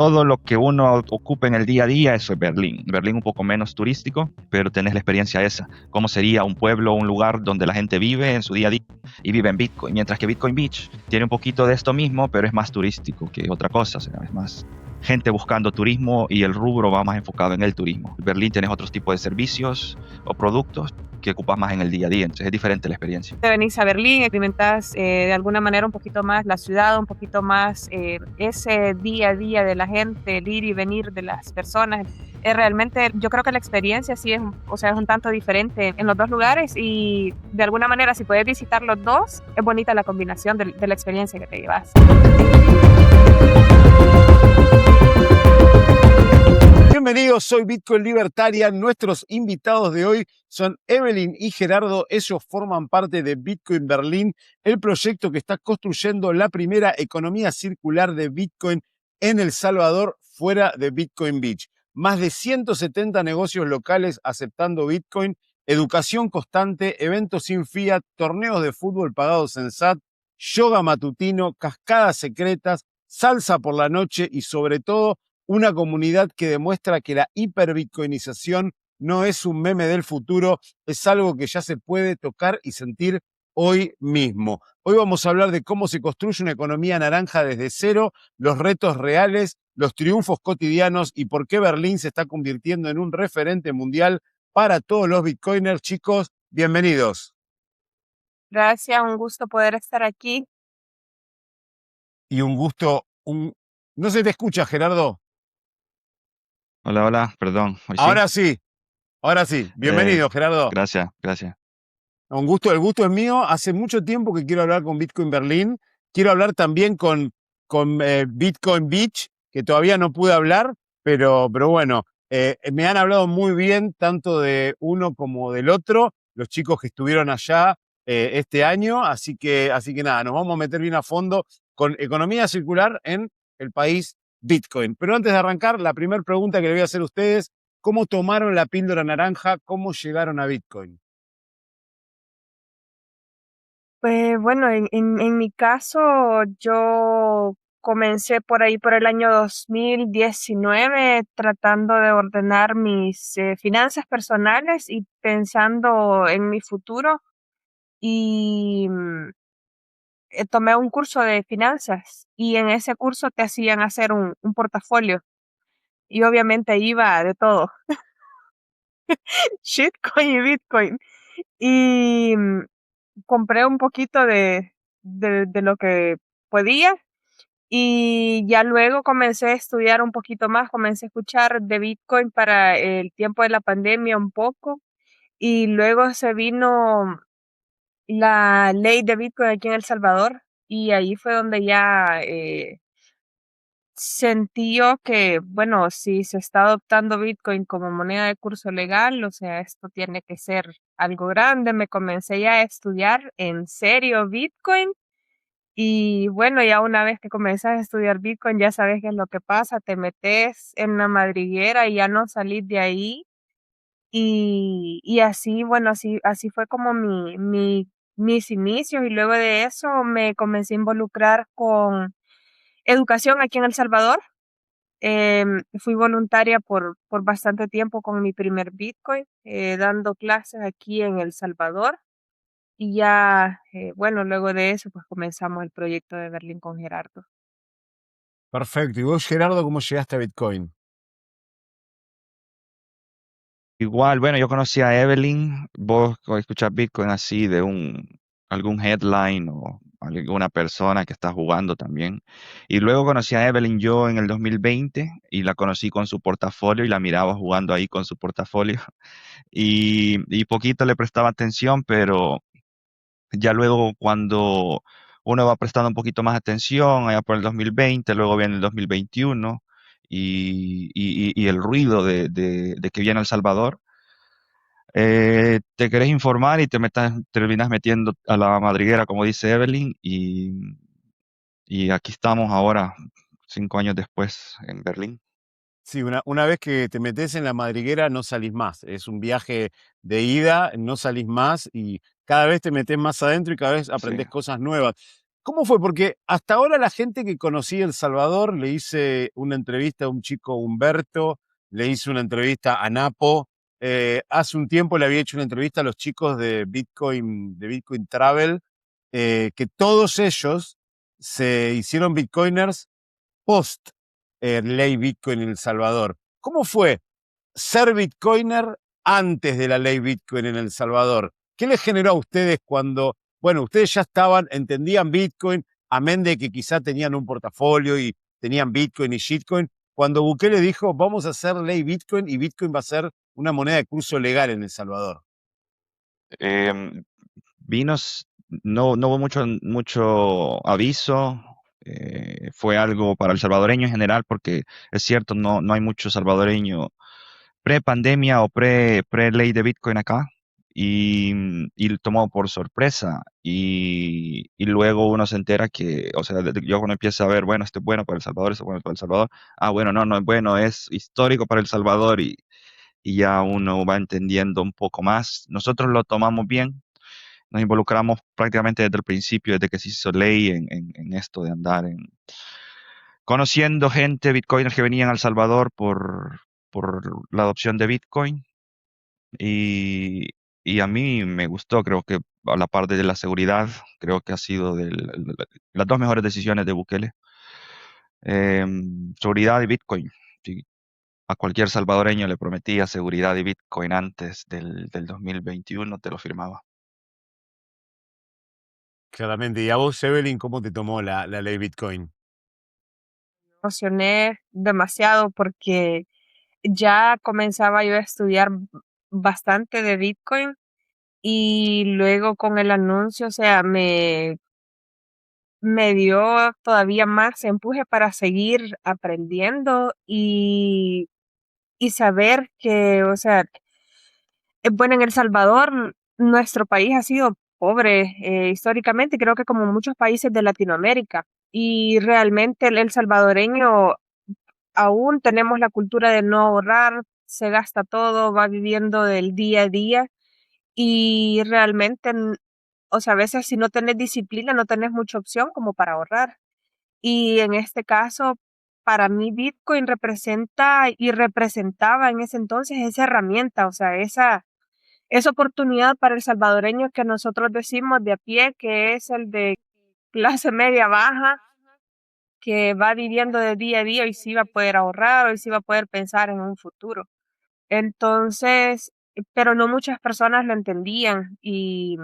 todo lo que uno ocupa en el día a día, eso es Berlín. Berlín un poco menos turístico, pero tenés la experiencia esa. ¿Cómo sería un pueblo, un lugar donde la gente vive en su día a día y vive en Bitcoin? Mientras que Bitcoin Beach tiene un poquito de esto mismo, pero es más turístico que otra cosa. O sea, es más gente buscando turismo y el rubro va más enfocado en el turismo. En Berlín tenés otros tipos de servicios o productos que ocupas más en el día a día. Entonces es diferente la experiencia. Te venís a Berlín, experimentás de alguna manera un poquito más la ciudad, un poquito más ese día a día de la gente, el ir y venir de las personas. Realmente yo creo que la experiencia sí es, o sea, es un tanto diferente en los dos lugares y de alguna manera si puedes visitar los dos, es bonita la combinación de la experiencia que te llevas. Bienvenidos, soy Bitcoin Libertarian. Nuestros invitados de hoy son Evelyn y Gerardo. Ellos forman parte de Bitcoin Berlín, el proyecto que está construyendo la primera economía circular de Bitcoin en El Salvador, fuera de Bitcoin Beach. Más de 170 negocios locales aceptando Bitcoin, educación constante, eventos sin fiat, torneos de fútbol pagados en SAT, yoga matutino, cascadas secretas, salsa por la noche y sobre todo una comunidad que demuestra que la hiperbitcoinización no es un meme del futuro, es algo que ya se puede tocar y sentir hoy mismo. Hoy vamos a hablar de cómo se construye una economía naranja desde cero, los retos reales, los triunfos cotidianos y por qué Berlín se está convirtiendo en un referente mundial para todos los bitcoiners. Chicos, bienvenidos. Gracias, un gusto poder estar aquí. Y un gusto, No se te escucha, Gerardo. Hola, hola, perdón. ¿Hoy sí? Ahora sí, ahora sí. Eh, Bienvenido, Gerardo. gracias, gracias. Un gusto, el gusto es mío. Hace mucho tiempo que quiero hablar con Bitcoin Berlín. Quiero hablar también con Bitcoin Beach, que todavía no pude hablar, pero bueno, me han hablado muy bien tanto de uno como del otro, los chicos que estuvieron allá este año. Así que nada, nos vamos a meter bien a fondo con economía circular en el país Bitcoin. Pero antes de arrancar, la primera pregunta que le voy a hacer a ustedes, ¿cómo tomaron la píldora naranja? ¿Cómo llegaron a Bitcoin? Pues bueno, en mi caso, yo comencé por ahí por el año 2019 tratando de ordenar mis finanzas personales y pensando en mi futuro y tomé un curso de finanzas y en ese curso te hacían hacer un portafolio y obviamente iba de todo, shitcoin y bitcoin y compré un poquito de lo que podía. Y ya luego comencé a estudiar un poquito más, comencé a escuchar de Bitcoin para el tiempo de la pandemia un poco y luego se vino la ley de Bitcoin aquí en El Salvador y ahí fue donde ya sentí yo que, bueno, si se está adoptando Bitcoin como moneda de curso legal, o sea, esto tiene que ser algo grande. Me comencé ya a estudiar en serio Bitcoin y bueno, ya una vez que comienzas a estudiar Bitcoin, ya sabes qué es lo que pasa, te metes en la madriguera y ya no salís de ahí. Y así, bueno, así fue como mis inicios y luego de eso me comencé a involucrar con educación aquí en El Salvador. Fui voluntaria por bastante tiempo con mi primer Bitcoin, dando clases aquí en El Salvador. Y ya, bueno, luego de eso, pues comenzamos el proyecto de Berlín con Gerardo. Perfecto. ¿Y vos, Gerardo, cómo llegaste a Bitcoin? Igual, bueno, yo conocí a Evelyn, vos escuchás Bitcoin así de algún headline o alguna persona que está jugando también. Y luego conocí a Evelyn yo en el 2020 y la conocí con su portafolio y la miraba jugando ahí con su portafolio. Y poquito le prestaba atención, pero ya luego cuando uno va prestando un poquito más atención, allá por el 2020, luego viene el 2021 y el ruido de que viene El Salvador, te querés informar y terminas metiendo a la madriguera, como dice Evelyn, y aquí estamos ahora, 5 años después, en Berlín. Sí, una vez que te metes en la madriguera no salís más. Es un viaje de ida, no salís más y cada vez te metes más adentro y cada vez Sí. aprendés cosas nuevas. ¿Cómo fue? Porque hasta ahora la gente que conocí El Salvador, le hice una entrevista a un chico Humberto, le hice una entrevista a Napo, hace un tiempo le había hecho una entrevista a los chicos de Bitcoin Travel, que todos ellos se hicieron Bitcoiners post ley Bitcoin en El Salvador. ¿Cómo fue ser Bitcoiner antes de la ley Bitcoin en El Salvador? ¿Qué les generó a ustedes cuando, bueno, ustedes ya estaban, entendían Bitcoin, amén de que quizá tenían un portafolio y tenían Bitcoin y shitcoin, cuando Bukele dijo, vamos a hacer ley Bitcoin y Bitcoin va a ser una moneda de curso legal en El Salvador? Em, Vinos, no hubo mucho aviso. Fue algo para el salvadoreño en general, porque es cierto, no hay mucho salvadoreño pre-pandemia o pre-ley de Bitcoin acá. Y tomó por sorpresa. Y luego uno se entera que, o sea, yo cuando empiezo a ver, bueno, esto es bueno para El Salvador, esto es bueno para El Salvador. Ah, bueno, no es bueno, es histórico para El Salvador, y ya uno va entendiendo un poco más. Nosotros lo tomamos bien, nos involucramos prácticamente desde el principio, desde que se hizo ley en esto de andar conociendo gente, bitcoiners que venían a El Salvador por la adopción de Bitcoin. Y, y a mí me gustó, creo que a la parte de la seguridad, creo que ha sido las dos mejores decisiones de Bukele. Seguridad y Bitcoin. Si a cualquier salvadoreño le prometía seguridad y Bitcoin antes del 2021, te lo firmaba. Claramente. ¿Y a vos, Evelyn, cómo te tomó la ley Bitcoin? Emocioné demasiado porque ya comenzaba yo a estudiar bastante de Bitcoin y luego con el anuncio, o sea, me dio todavía más empuje para seguir aprendiendo y saber que, o sea, bueno, en El Salvador, nuestro país ha sido pobre históricamente, creo que como muchos países de Latinoamérica, y realmente el salvadoreño aún tenemos la cultura de no ahorrar, se gasta todo, va viviendo del día a día y realmente, o sea, a veces si no tenés disciplina, no tenés mucha opción como para ahorrar. Y en este caso, para mí Bitcoin representa y representaba en ese entonces esa herramienta, o sea, esa oportunidad para el salvadoreño que nosotros decimos de a pie, que es el de clase media baja, que va viviendo de día a día y sí va a poder ahorrar, hoy sí va a poder pensar en un futuro. Entonces, pero no muchas personas lo entendían y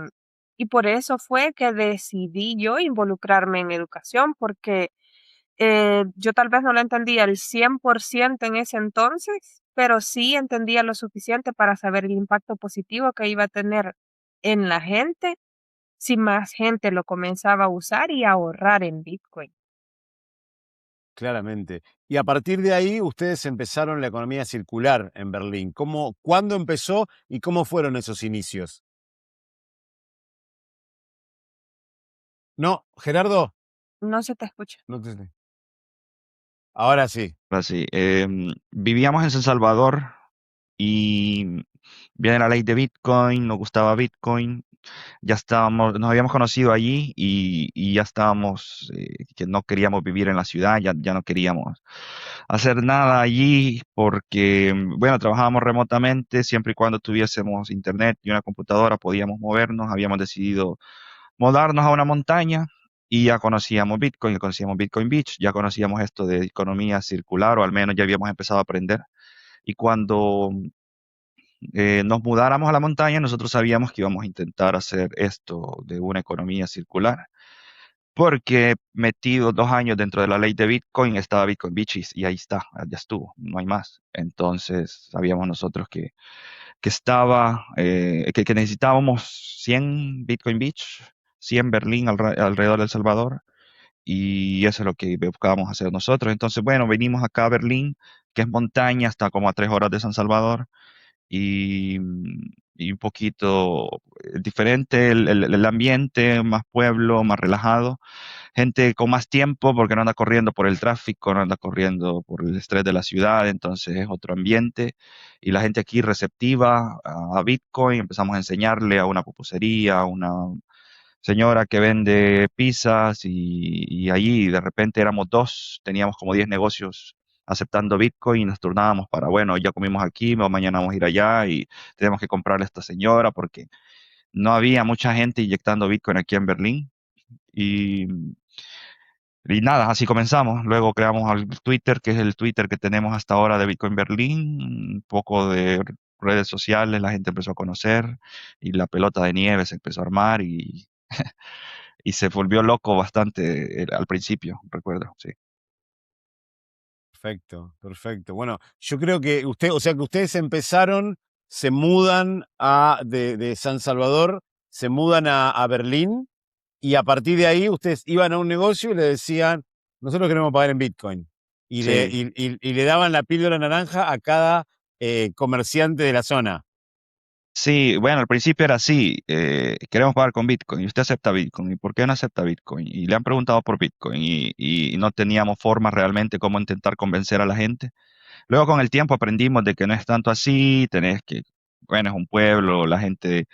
por eso fue que decidí yo involucrarme en educación, porque yo tal vez no lo entendía al 100% en ese entonces, pero sí entendía lo suficiente para saber el impacto positivo que iba a tener en la gente si más gente lo comenzaba a usar y a ahorrar en Bitcoin. Claramente. Y a partir de ahí, ustedes empezaron la economía circular en Berlín. ¿Cuándo empezó y cómo fueron esos inicios? No, Gerardo, No se te escucha. no te... Ahora sí. Así, vivíamos en San Salvador y viene la ley de Bitcoin, nos gustaba Bitcoin, ya estábamos, nos habíamos conocido allí y ya estábamos, que no queríamos vivir en la ciudad, ya no queríamos hacer nada allí porque, bueno, trabajábamos remotamente, siempre y cuando tuviésemos internet y una computadora podíamos movernos, habíamos decidido mudarnos a una montaña. Y ya conocíamos Bitcoin, ya conocíamos Bitcoin Beach, ya conocíamos esto de economía circular, o al menos ya habíamos empezado a aprender. Y cuando nos mudáramos a la montaña, nosotros sabíamos que íbamos a intentar hacer esto de una economía circular, porque metido 2 años dentro de la ley de Bitcoin estaba Bitcoin Beach y ahí está, ya estuvo, no hay más. Entonces sabíamos nosotros que necesitábamos 100 Bitcoin Beach, 100 Berlín alrededor de El Salvador, y eso es lo que buscábamos hacer nosotros. Entonces, bueno, venimos acá a Berlín, que es montaña, está como a 3 horas de San Salvador, y, y un poquito diferente el ambiente, más pueblo, más relajado, gente con más tiempo porque no anda corriendo por el tráfico, no anda corriendo por el estrés de la ciudad, entonces es otro ambiente y la gente aquí receptiva a Bitcoin, empezamos a enseñarle a una pupusería, señora que vende pizzas y allí de repente éramos dos, teníamos como 10 negocios aceptando Bitcoin y nos turnábamos para, bueno, ya comimos aquí, mañana vamos a ir allá y tenemos que comprarle a esta señora porque no había mucha gente inyectando Bitcoin aquí en Berlín. Y, y nada, así comenzamos. Luego creamos el Twitter, que es el Twitter que tenemos hasta ahora de Bitcoin Berlín. Un poco de redes sociales, la gente empezó a conocer y la pelota de nieve se empezó a armar y se volvió loco bastante al principio, recuerdo, sí. Perfecto, perfecto. Bueno, yo creo que o sea que ustedes empezaron, se mudan de San Salvador, se mudan a Berlín y a partir de ahí ustedes iban a un negocio y le decían, nosotros queremos pagar en Bitcoin. Sí, Y le daban la píldora naranja a cada comerciante de la zona. sí, bueno, al principio era así, queremos pagar con Bitcoin y usted acepta Bitcoin, ¿y por qué no acepta Bitcoin? Y le han preguntado por Bitcoin y no teníamos forma realmente cómo intentar convencer a la gente. Luego con el tiempo aprendimos de que no es tanto así, tenés que, bueno, es un pueblo, la gente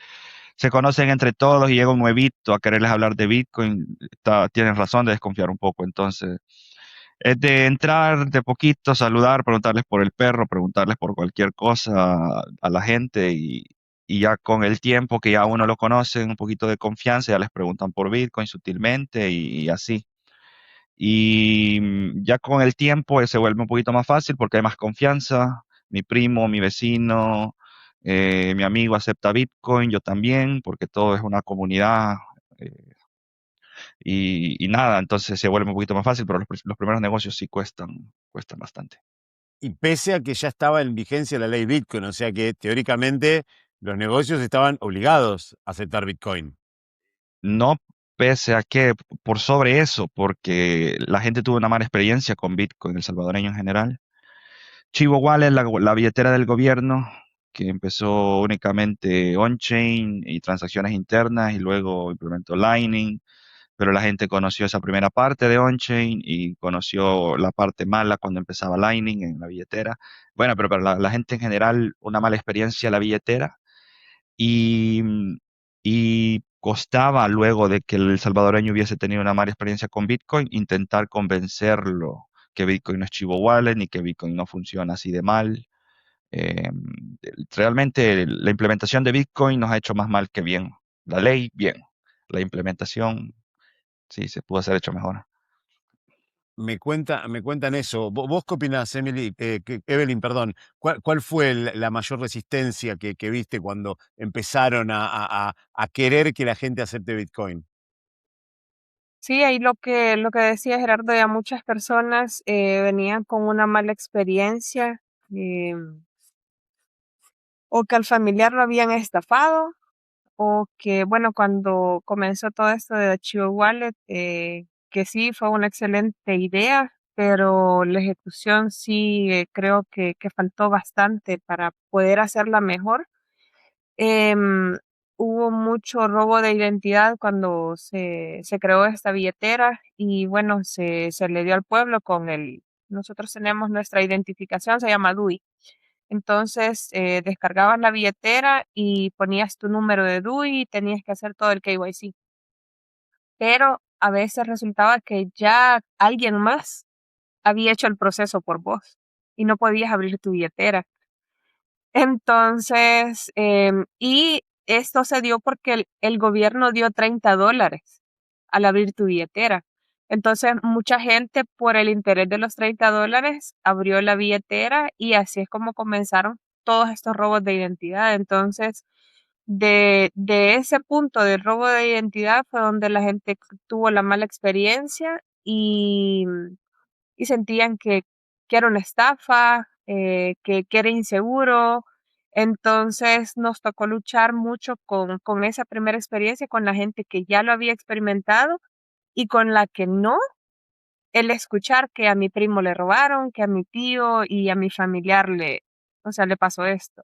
se conocen entre todos y llega un nuevito a quererles hablar de Bitcoin, tienen razón de desconfiar un poco, entonces es de entrar de poquito, saludar, preguntarles por el perro, preguntarles por cualquier cosa a la gente y ya con el tiempo que ya uno lo conoce, un poquito de confianza, ya les preguntan por Bitcoin sutilmente y así. Y ya con el tiempo se vuelve un poquito más fácil porque hay más confianza. Mi primo, mi vecino, mi amigo acepta Bitcoin, yo también, porque todo es una comunidad. eh, y nada, entonces se vuelve un poquito más fácil, pero los primeros negocios sí cuestan bastante. Y pese a que ya estaba en vigencia la ley Bitcoin, o sea que teóricamente los negocios estaban obligados a aceptar Bitcoin. No pese a que, por sobre eso, porque la gente tuvo una mala experiencia con Bitcoin, el salvadoreño en general. Chivo Wallet, la billetera del gobierno, que empezó únicamente on-chain y transacciones internas y luego implementó Lightning, pero la gente conoció esa primera parte de on-chain y conoció la parte mala cuando empezaba Lightning en la billetera. Bueno, pero para la gente en general, una mala experiencia la billetera y, y costaba luego de que el salvadoreño hubiese tenido una mala experiencia con Bitcoin, intentar convencerlo que Bitcoin no es chivo wallet ni que Bitcoin no funciona así de mal. Eh, Realmente la implementación de Bitcoin nos ha hecho más mal que bien. La ley, bien. La implementación, sí, se pudo hacer hecho mejor. Me cuentan eso. ¿Vos qué opinás, Emily? Evelyn, perdón. ¿Cuál fue la mayor resistencia que viste cuando empezaron a querer que la gente acepte Bitcoin? Sí, ahí lo que decía Gerardo, ya muchas personas venían con una mala experiencia, o que al familiar lo habían estafado, o que, bueno, cuando comenzó todo esto de Chivo Wallet, que sí fue una excelente idea, pero la ejecución sí, creo que faltó bastante para poder hacerla mejor. Em, Hubo mucho robo de identidad cuando se creó esta billetera y bueno, se le dio al pueblo nosotros tenemos nuestra identificación, se llama DUI. Entonces, descargabas la billetera y ponías tu número de DUI y tenías que hacer todo el KYC. Pero a veces resultaba que ya alguien más había hecho el proceso por vos y no podías abrir tu billetera. Entonces, y esto se dio porque el gobierno dio $30 al abrir tu billetera. Entonces, mucha gente por el interés de los $30 abrió la billetera y así es como comenzaron todos estos robos de identidad. Entonces, de ese punto del robo de identidad fue donde la gente tuvo la mala experiencia y sentían que era una estafa, que era inseguro. Entonces nos tocó luchar mucho con esa primera experiencia, con la gente que ya lo había experimentado y con la que no, el escuchar que a mi primo le robaron, que a mi tío y a mi familiar o sea, le pasó esto.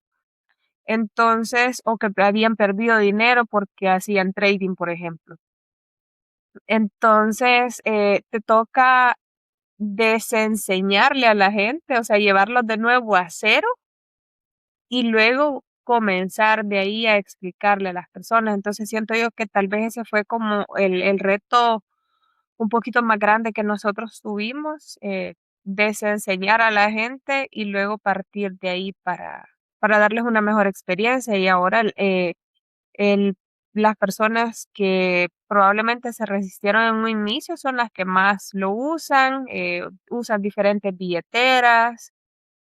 Entonces, o que habían perdido dinero porque hacían trading, por ejemplo. Entonces, te toca desenseñarle a la gente, o sea, llevarlos de nuevo a cero y luego comenzar de ahí a explicarle a las personas. Entonces siento yo que tal vez ese fue como el reto un poquito más grande que nosotros tuvimos, desenseñar a la gente y luego partir de ahí para darles una mejor experiencia. Y ahora el- las personas que probablemente se resistieron en un inicio son las que más lo usan, usan diferentes billeteras,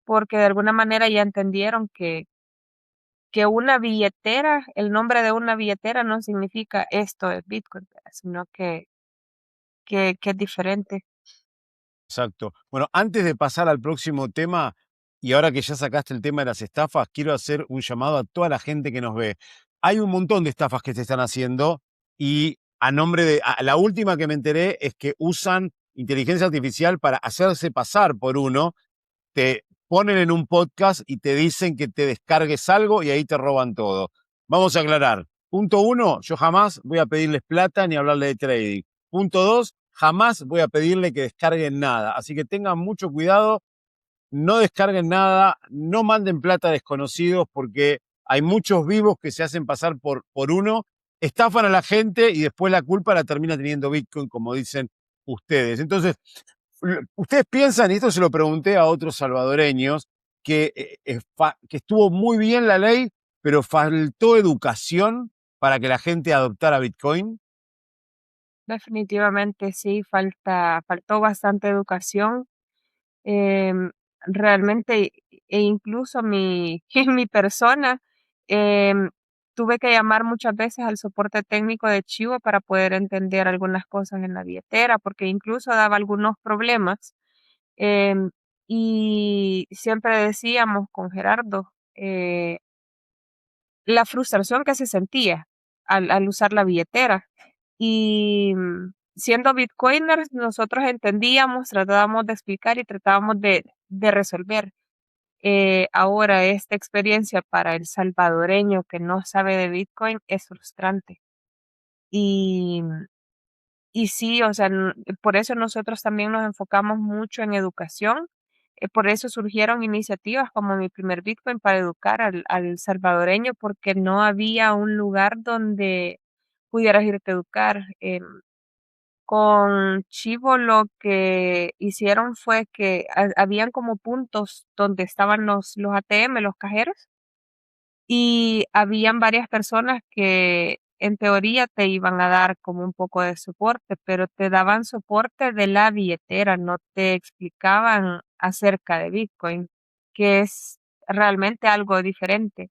porque de alguna manera ya entendieron que una billetera, el nombre de una billetera no significa esto es Bitcoin, sino que es diferente. Exacto. Bueno, antes de pasar al próximo tema, y ahora que ya sacaste el tema de las estafas, quiero hacer un llamado a toda la gente que nos ve. Hay un montón de estafas que se están haciendo y a nombre de, la última que me enteré es que usan inteligencia artificial para hacerse pasar por uno, te ponen en un podcast y te dicen que te descargues algo y ahí te roban todo. Vamos a aclarar. Punto uno, yo jamás voy a pedirles plata ni hablarle de trading. Punto dos, jamás voy a pedirle que descarguen nada. Así que tengan mucho cuidado, no descarguen nada, no manden plata a desconocidos porque hay muchos vivos que se hacen pasar por uno, estafan a la gente y después la culpa la termina teniendo Bitcoin, como dicen ustedes. Entonces, ustedes piensan, y esto se lo pregunté a otros salvadoreños, que estuvo muy bien la ley, pero faltó educación para que la gente adoptara Bitcoin. Definitivamente sí, faltó bastante educación. em, Realmente, e incluso mi, mi persona, em, tuve que llamar muchas veces al soporte técnico de Chivo para poder entender algunas cosas en la billetera, porque incluso daba algunos problemas. em, y siempre decíamos con Gerardo, la frustración que se sentía al usar la billetera. Y siendo bitcoiners, nosotros entendíamos, tratábamos de explicar y tratábamos de resolver. Ahora, esta experiencia para el salvadoreño que no sabe de Bitcoin es frustrante. Y, y sí, o sea, por eso nosotros también nos enfocamos mucho en educación. Por eso surgieron iniciativas como Mi Primer Bitcoin para educar al salvadoreño, porque no había un lugar donde pudieras irte a educar. Con Chivo lo que hicieron fue que habían como puntos donde estaban los ATM, los cajeros, y habían varias personas que en teoría te iban a dar como un poco de soporte, pero te daban soporte de la billetera, no te explicaban acerca de Bitcoin, que es realmente algo diferente.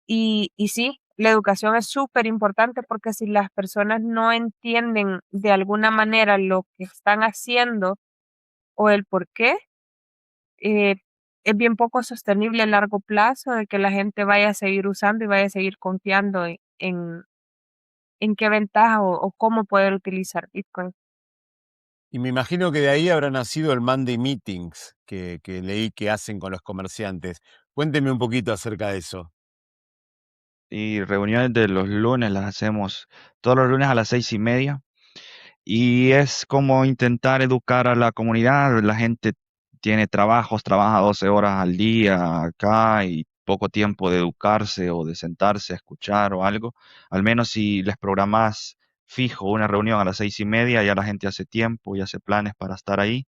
Y sí, la educación es súper importante porque si las personas no entienden de alguna manera lo que están haciendo o el por qué, eh, es bien poco sostenible a largo plazo de que la gente vaya a seguir usando y vaya a seguir confiando en qué ventaja o cómo poder utilizar Bitcoin. Y me imagino que de ahí habrá nacido el Monday Meetings que leí que hacen con los comerciantes. Cuénteme un poquito acerca de eso. Y reuniones de los lunes las hacemos todos los lunes a las 6:30. Y es como intentar educar a la comunidad. La gente tiene trabajos, trabaja 12 horas al día acá y poco tiempo de educarse o de sentarse a escuchar o algo. Al menos si les programas fijo una reunión a las 6:30, ya la gente hace tiempo y hace planes para estar ahí.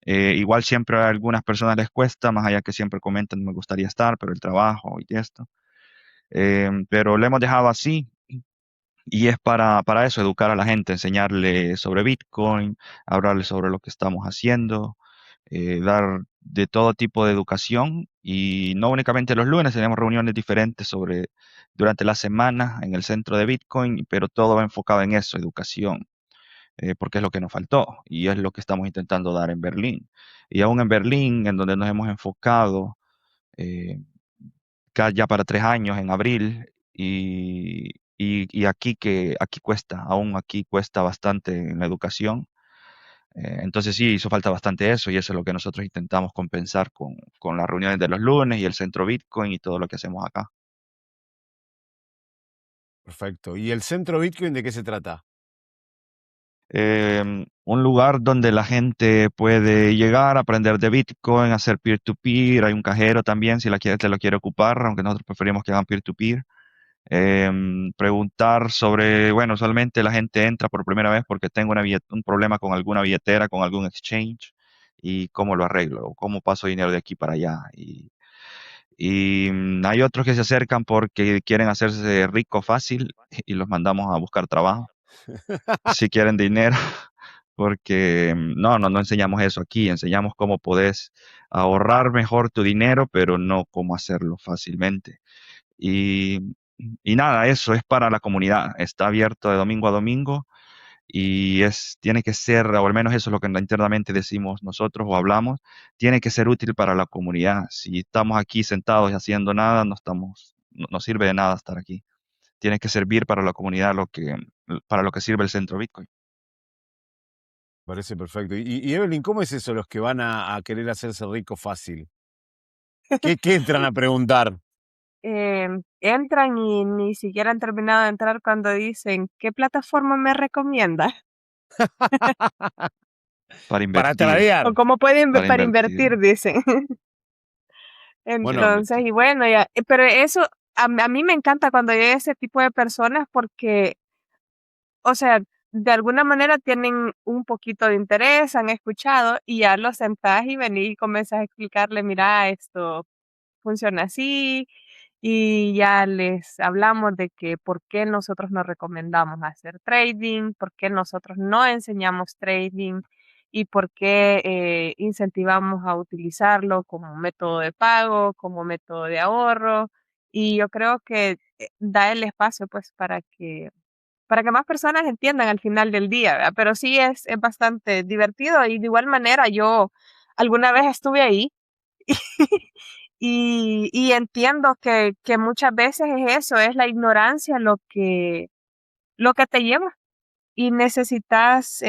Igual siempre a algunas personas les cuesta, más allá que siempre comentan, me gustaría estar, pero el trabajo y esto. Pero lo hemos dejado así y es para eso, educar a la gente, enseñarle sobre Bitcoin, hablarle sobre lo que estamos haciendo, dar de todo tipo de educación y no únicamente los lunes, tenemos reuniones diferentes durante la semana en el centro de Bitcoin, pero todo va enfocado en eso, educación, porque es lo que nos faltó y es lo que estamos intentando dar en Berlín. Y aún en Berlín, en donde nos hemos enfocado, eh, ya para 3 años en abril y aquí cuesta, aún aquí cuesta bastante en la educación. Entonces sí, hizo falta bastante eso y eso es lo que nosotros intentamos compensar con las reuniones de los lunes y el centro Bitcoin y todo lo que hacemos acá. Perfecto. ¿Y el centro Bitcoin de qué se trata? Un lugar donde la gente puede llegar, aprender de Bitcoin, hacer peer-to-peer. Hay un cajero también si te lo quiere ocupar, aunque nosotros preferimos que hagan peer-to-peer. Preguntar sobre, bueno, usualmente la gente entra por primera vez porque tengo un problema con alguna billetera, con algún exchange y cómo lo arreglo, o cómo paso dinero de aquí para allá. Y hay otros que se acercan porque quieren hacerse rico fácil y los mandamos a buscar trabajo. Si quieren dinero, porque no enseñamos eso aquí, enseñamos cómo podés ahorrar mejor tu dinero, pero no cómo hacerlo fácilmente. Y, y nada, eso es para la comunidad, está abierto de domingo a domingo y tiene que ser, o al menos eso es lo que internamente decimos nosotros o hablamos, tiene que ser útil para la comunidad. Si estamos aquí sentados y haciendo nada, no sirve de nada estar aquí. Tiene que servir para la comunidad para lo que sirve el centro Bitcoin. Parece perfecto. Y Evelyn, ¿cómo es eso los que van a querer hacerse rico fácil? ¿Qué entran a preguntar? Entran y ni siquiera han terminado de entrar cuando dicen, ¿qué plataforma me recomienda? Para Para invertir, O tradear. cómo pueden para para invertir, invertir, dicen. Bueno, Entonces, y bueno, ya, pero eso a mí me encanta cuando llega ese tipo de personas porque, o sea, de alguna manera tienen un poquito de interés, han escuchado y ya los sentás y venís y comenzás a explicarle, mira, esto funciona así, y ya les hablamos de que por qué nosotros nos recomendamos hacer trading, por qué nosotros no enseñamos trading y por qué incentivamos a utilizarlo como método de pago, como método de ahorro. Y yo creo que da el espacio pues para que más personas entiendan al final del día, ¿verdad? Pero sí es bastante divertido y de igual manera yo alguna vez estuve ahí y entiendo que muchas veces es eso, es la ignorancia lo que te lleva y necesitas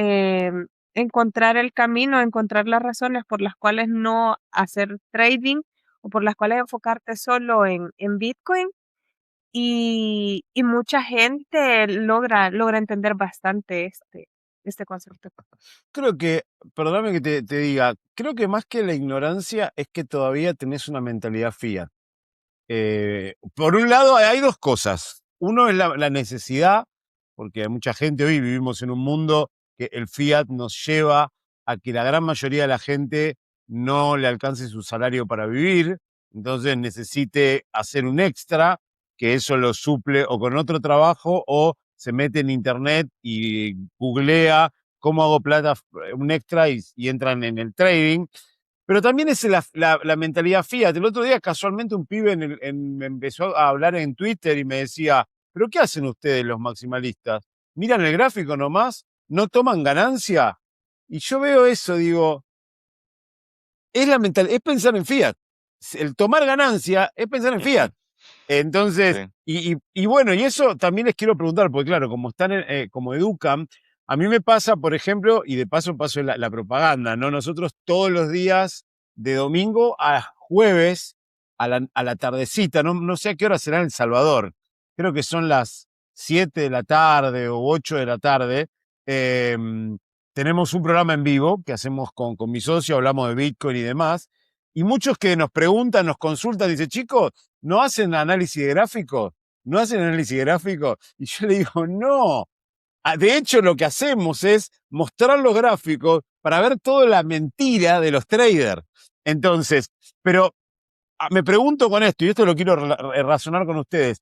encontrar el camino, encontrar las razones por las cuales no hacer trading o por las cuales enfocarte solo en Bitcoin y mucha gente logra entender bastante este concepto. creo que, perdóname que te diga, creo que más que la ignorancia es que todavía tenés una mentalidad fiat. Por un lado, hay dos cosas. Uno es la necesidad, porque hay mucha gente, hoy vivimos en un mundo que el fiat nos lleva a que la gran mayoría de la gente no le alcance su salario para vivir, entonces necesite hacer un extra, que eso lo suple o con otro trabajo o se mete en internet y googlea cómo hago plata, un extra y entran en el trading. Pero también es la mentalidad fiat. El otro día, casualmente, un pibe me empezó a hablar en Twitter y me decía, ¿pero qué hacen ustedes los maximalistas? ¿Miran el gráfico nomás? ¿No toman ganancia? Y yo veo eso, digo, es pensar en fiat. El tomar ganancia es pensar en fiat. Entonces, sí. y bueno, y eso también les quiero preguntar, porque claro, como están, como educan, a mí me pasa, por ejemplo, y de paso paso la propaganda, ¿no? Nosotros todos los días, de domingo a jueves, a la tardecita, no sé a qué hora será en El Salvador, creo que son las 7 de la tarde o 8 de la tarde, tenemos un programa en vivo que hacemos con mi socio, hablamos de Bitcoin y demás, y muchos que nos preguntan, nos consultan, dicen, chicos, ¿no hacen análisis de gráficos? ¿No hacen análisis de gráficos? Y yo le digo, no. De hecho, lo que hacemos es mostrar los gráficos para ver toda la mentira de los traders. Entonces, pero me pregunto con esto, y esto lo quiero razonar con ustedes,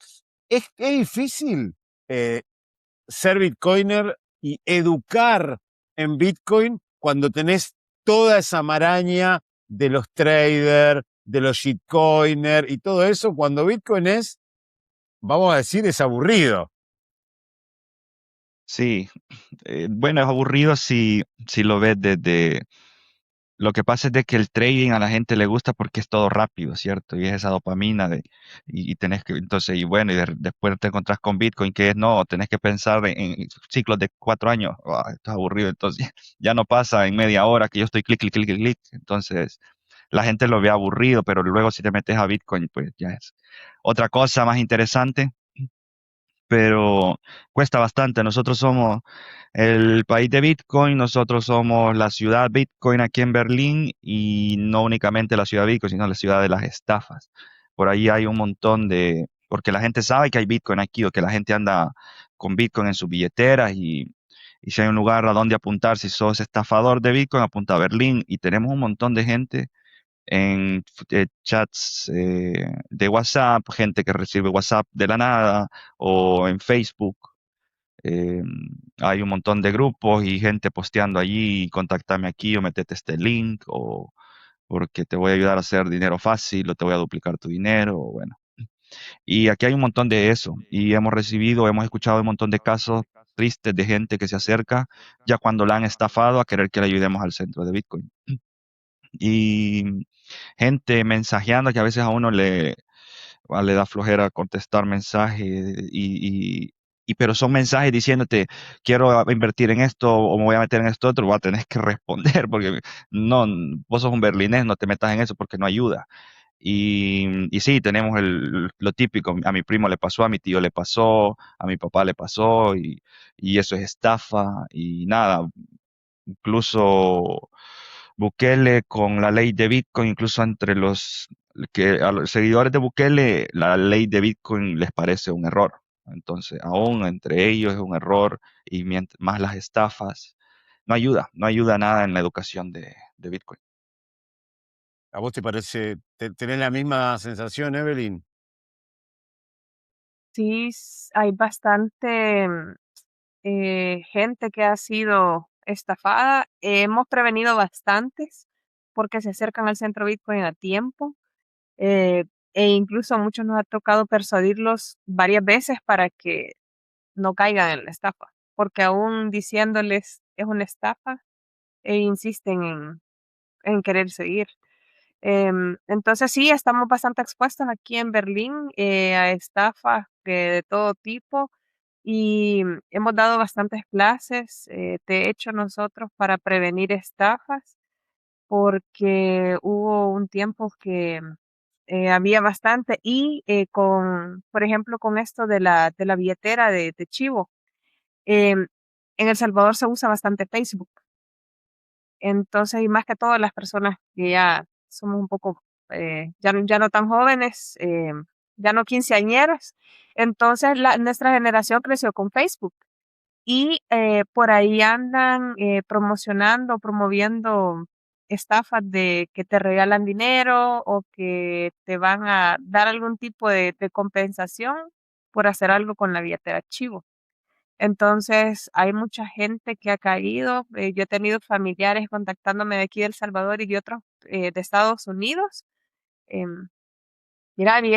¿es difícil ser bitcoiner y educar en Bitcoin cuando tenés toda esa maraña de los traders, de los shitcoiners y todo eso, cuando Bitcoin es, vamos a decir, es aburrido? Sí, bueno, es aburrido si lo ves desde... Lo que pasa es de que el trading a la gente le gusta porque es todo rápido, ¿cierto? Y es esa dopamina y tenés que, entonces, y bueno, después te encontrás con Bitcoin, que es, no, tenés que pensar en ciclos de 4 años. Ah, esto es aburrido, entonces ya no pasa en media hora que yo estoy clic, clic, clic, clic, clic. Entonces, la gente lo ve aburrido, pero luego si te metes a Bitcoin, pues ya es otra cosa más interesante. pero cuesta bastante. Nosotros somos el país de Bitcoin, nosotros somos la ciudad Bitcoin aquí en Berlín y no únicamente la ciudad Bitcoin, sino la ciudad de las estafas. Por ahí hay un montón porque la gente sabe que hay Bitcoin aquí o que la gente anda con Bitcoin en sus billeteras y si hay un lugar a donde apuntar, si sos estafador de Bitcoin, apunta a Berlín y tenemos un montón de gente en chats de WhatsApp, gente que recibe WhatsApp de la nada o en Facebook. eh, Hay un montón de grupos y gente posteando allí, contáctame aquí o metete este link o porque te voy a ayudar a hacer dinero fácil o te voy a duplicar tu dinero, o bueno. Y aquí hay un montón de eso y hemos escuchado un montón de casos tristes de gente que se acerca ya cuando la han estafado a querer que le ayudemos al centro de Bitcoin. Y gente mensajeando que a veces a uno le da flojera contestar mensajes pero son mensajes diciéndote quiero invertir en esto o me voy a meter en esto otro, voy a tener que responder porque no, vos sos un berlinés, no te metas en eso porque no ayuda. Y sí, tenemos lo típico, a mi primo le pasó, a mi tío le pasó, a mi papá le pasó y eso es estafa y nada, incluso Bukele con la ley de Bitcoin, incluso entre a los seguidores de Bukele, la ley de Bitcoin les parece un error. Entonces, aún entre ellos es un error y más las estafas, no ayuda nada en la educación de Bitcoin. ¿A vos te parece, tenés la misma sensación, Evelyn? Sí, hay bastante gente que ha sido estafada. Hemos prevenido bastantes porque se acercan al centro Bitcoin a tiempo. eh, e incluso a muchos nos ha tocado persuadirlos varias veces para que no caigan en la estafa, porque aún diciéndoles es una estafa, insisten en querer seguir. Entonces sí, estamos bastante expuestos aquí en Berlín a estafas de todo tipo y hemos dado bastantes clases, de hecho nosotros para prevenir estafas, porque hubo un tiempo que había bastante y por ejemplo, con esto de la billetera de Chivo, em, en El Salvador se usa bastante Facebook. Entonces, y más que todo las personas que ya somos un poco, ya no tan jóvenes, ya no quinceañeras, entonces nuestra generación creció con Facebook y por ahí andan promocionando, promoviendo estafas de que te regalan dinero o que te van a dar algún tipo de compensación por hacer algo con la billetera Chivo. Entonces, hay mucha gente que ha caído. Yo he tenido familiares contactándome de aquí de El Salvador y de otros de Estados Unidos. em, Mira, vi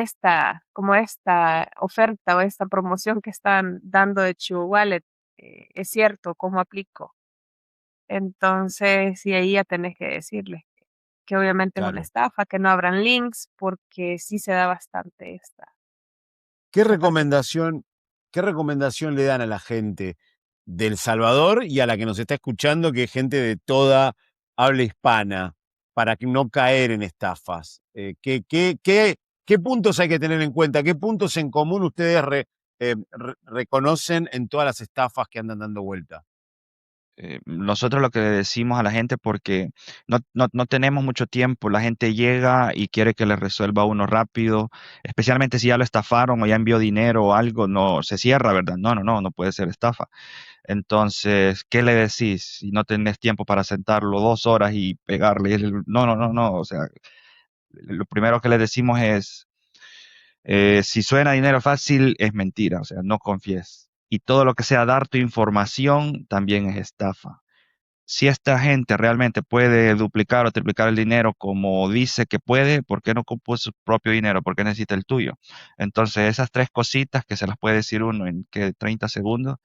como esta oferta o esta promoción que están dando de Chivo Wallet. Es cierto, ¿cómo aplico? Entonces, y ahí ya tenés que decirle que obviamente es una Claro. estafa, que no abran links, porque sí se da bastante ¿Qué esta práctica. recomendación, ¿Qué recomendación le dan a la gente de El Salvador y a la que nos está escuchando, que es gente de toda habla hispana, para que no caer en estafas? ¿Qué puntos hay que tener en cuenta? ¿Qué puntos en común ustedes reconocen en todas las estafas que andan dando vuelta? Nosotros lo que le decimos a la gente, porque no tenemos mucho tiempo, la gente llega y quiere que le resuelva uno rápido, especialmente si ya lo estafaron o ya envió dinero o algo, no se cierra, ¿verdad? No puede ser estafa. Entonces, ¿qué le decís si no tenés tiempo para sentarlo 2 horas y pegarle? Y él, no, o sea, lo primero que le decimos es, si suena dinero fácil, es mentira, o sea, no confíes. Y todo lo que sea dar tu información también es estafa. Si esta gente realmente puede duplicar o triplicar el dinero como dice que puede, ¿por qué no ocupa su propio dinero? ¿Por qué necesita el tuyo? Entonces, esas tres cositas que se las puede decir uno en que 30 segundos,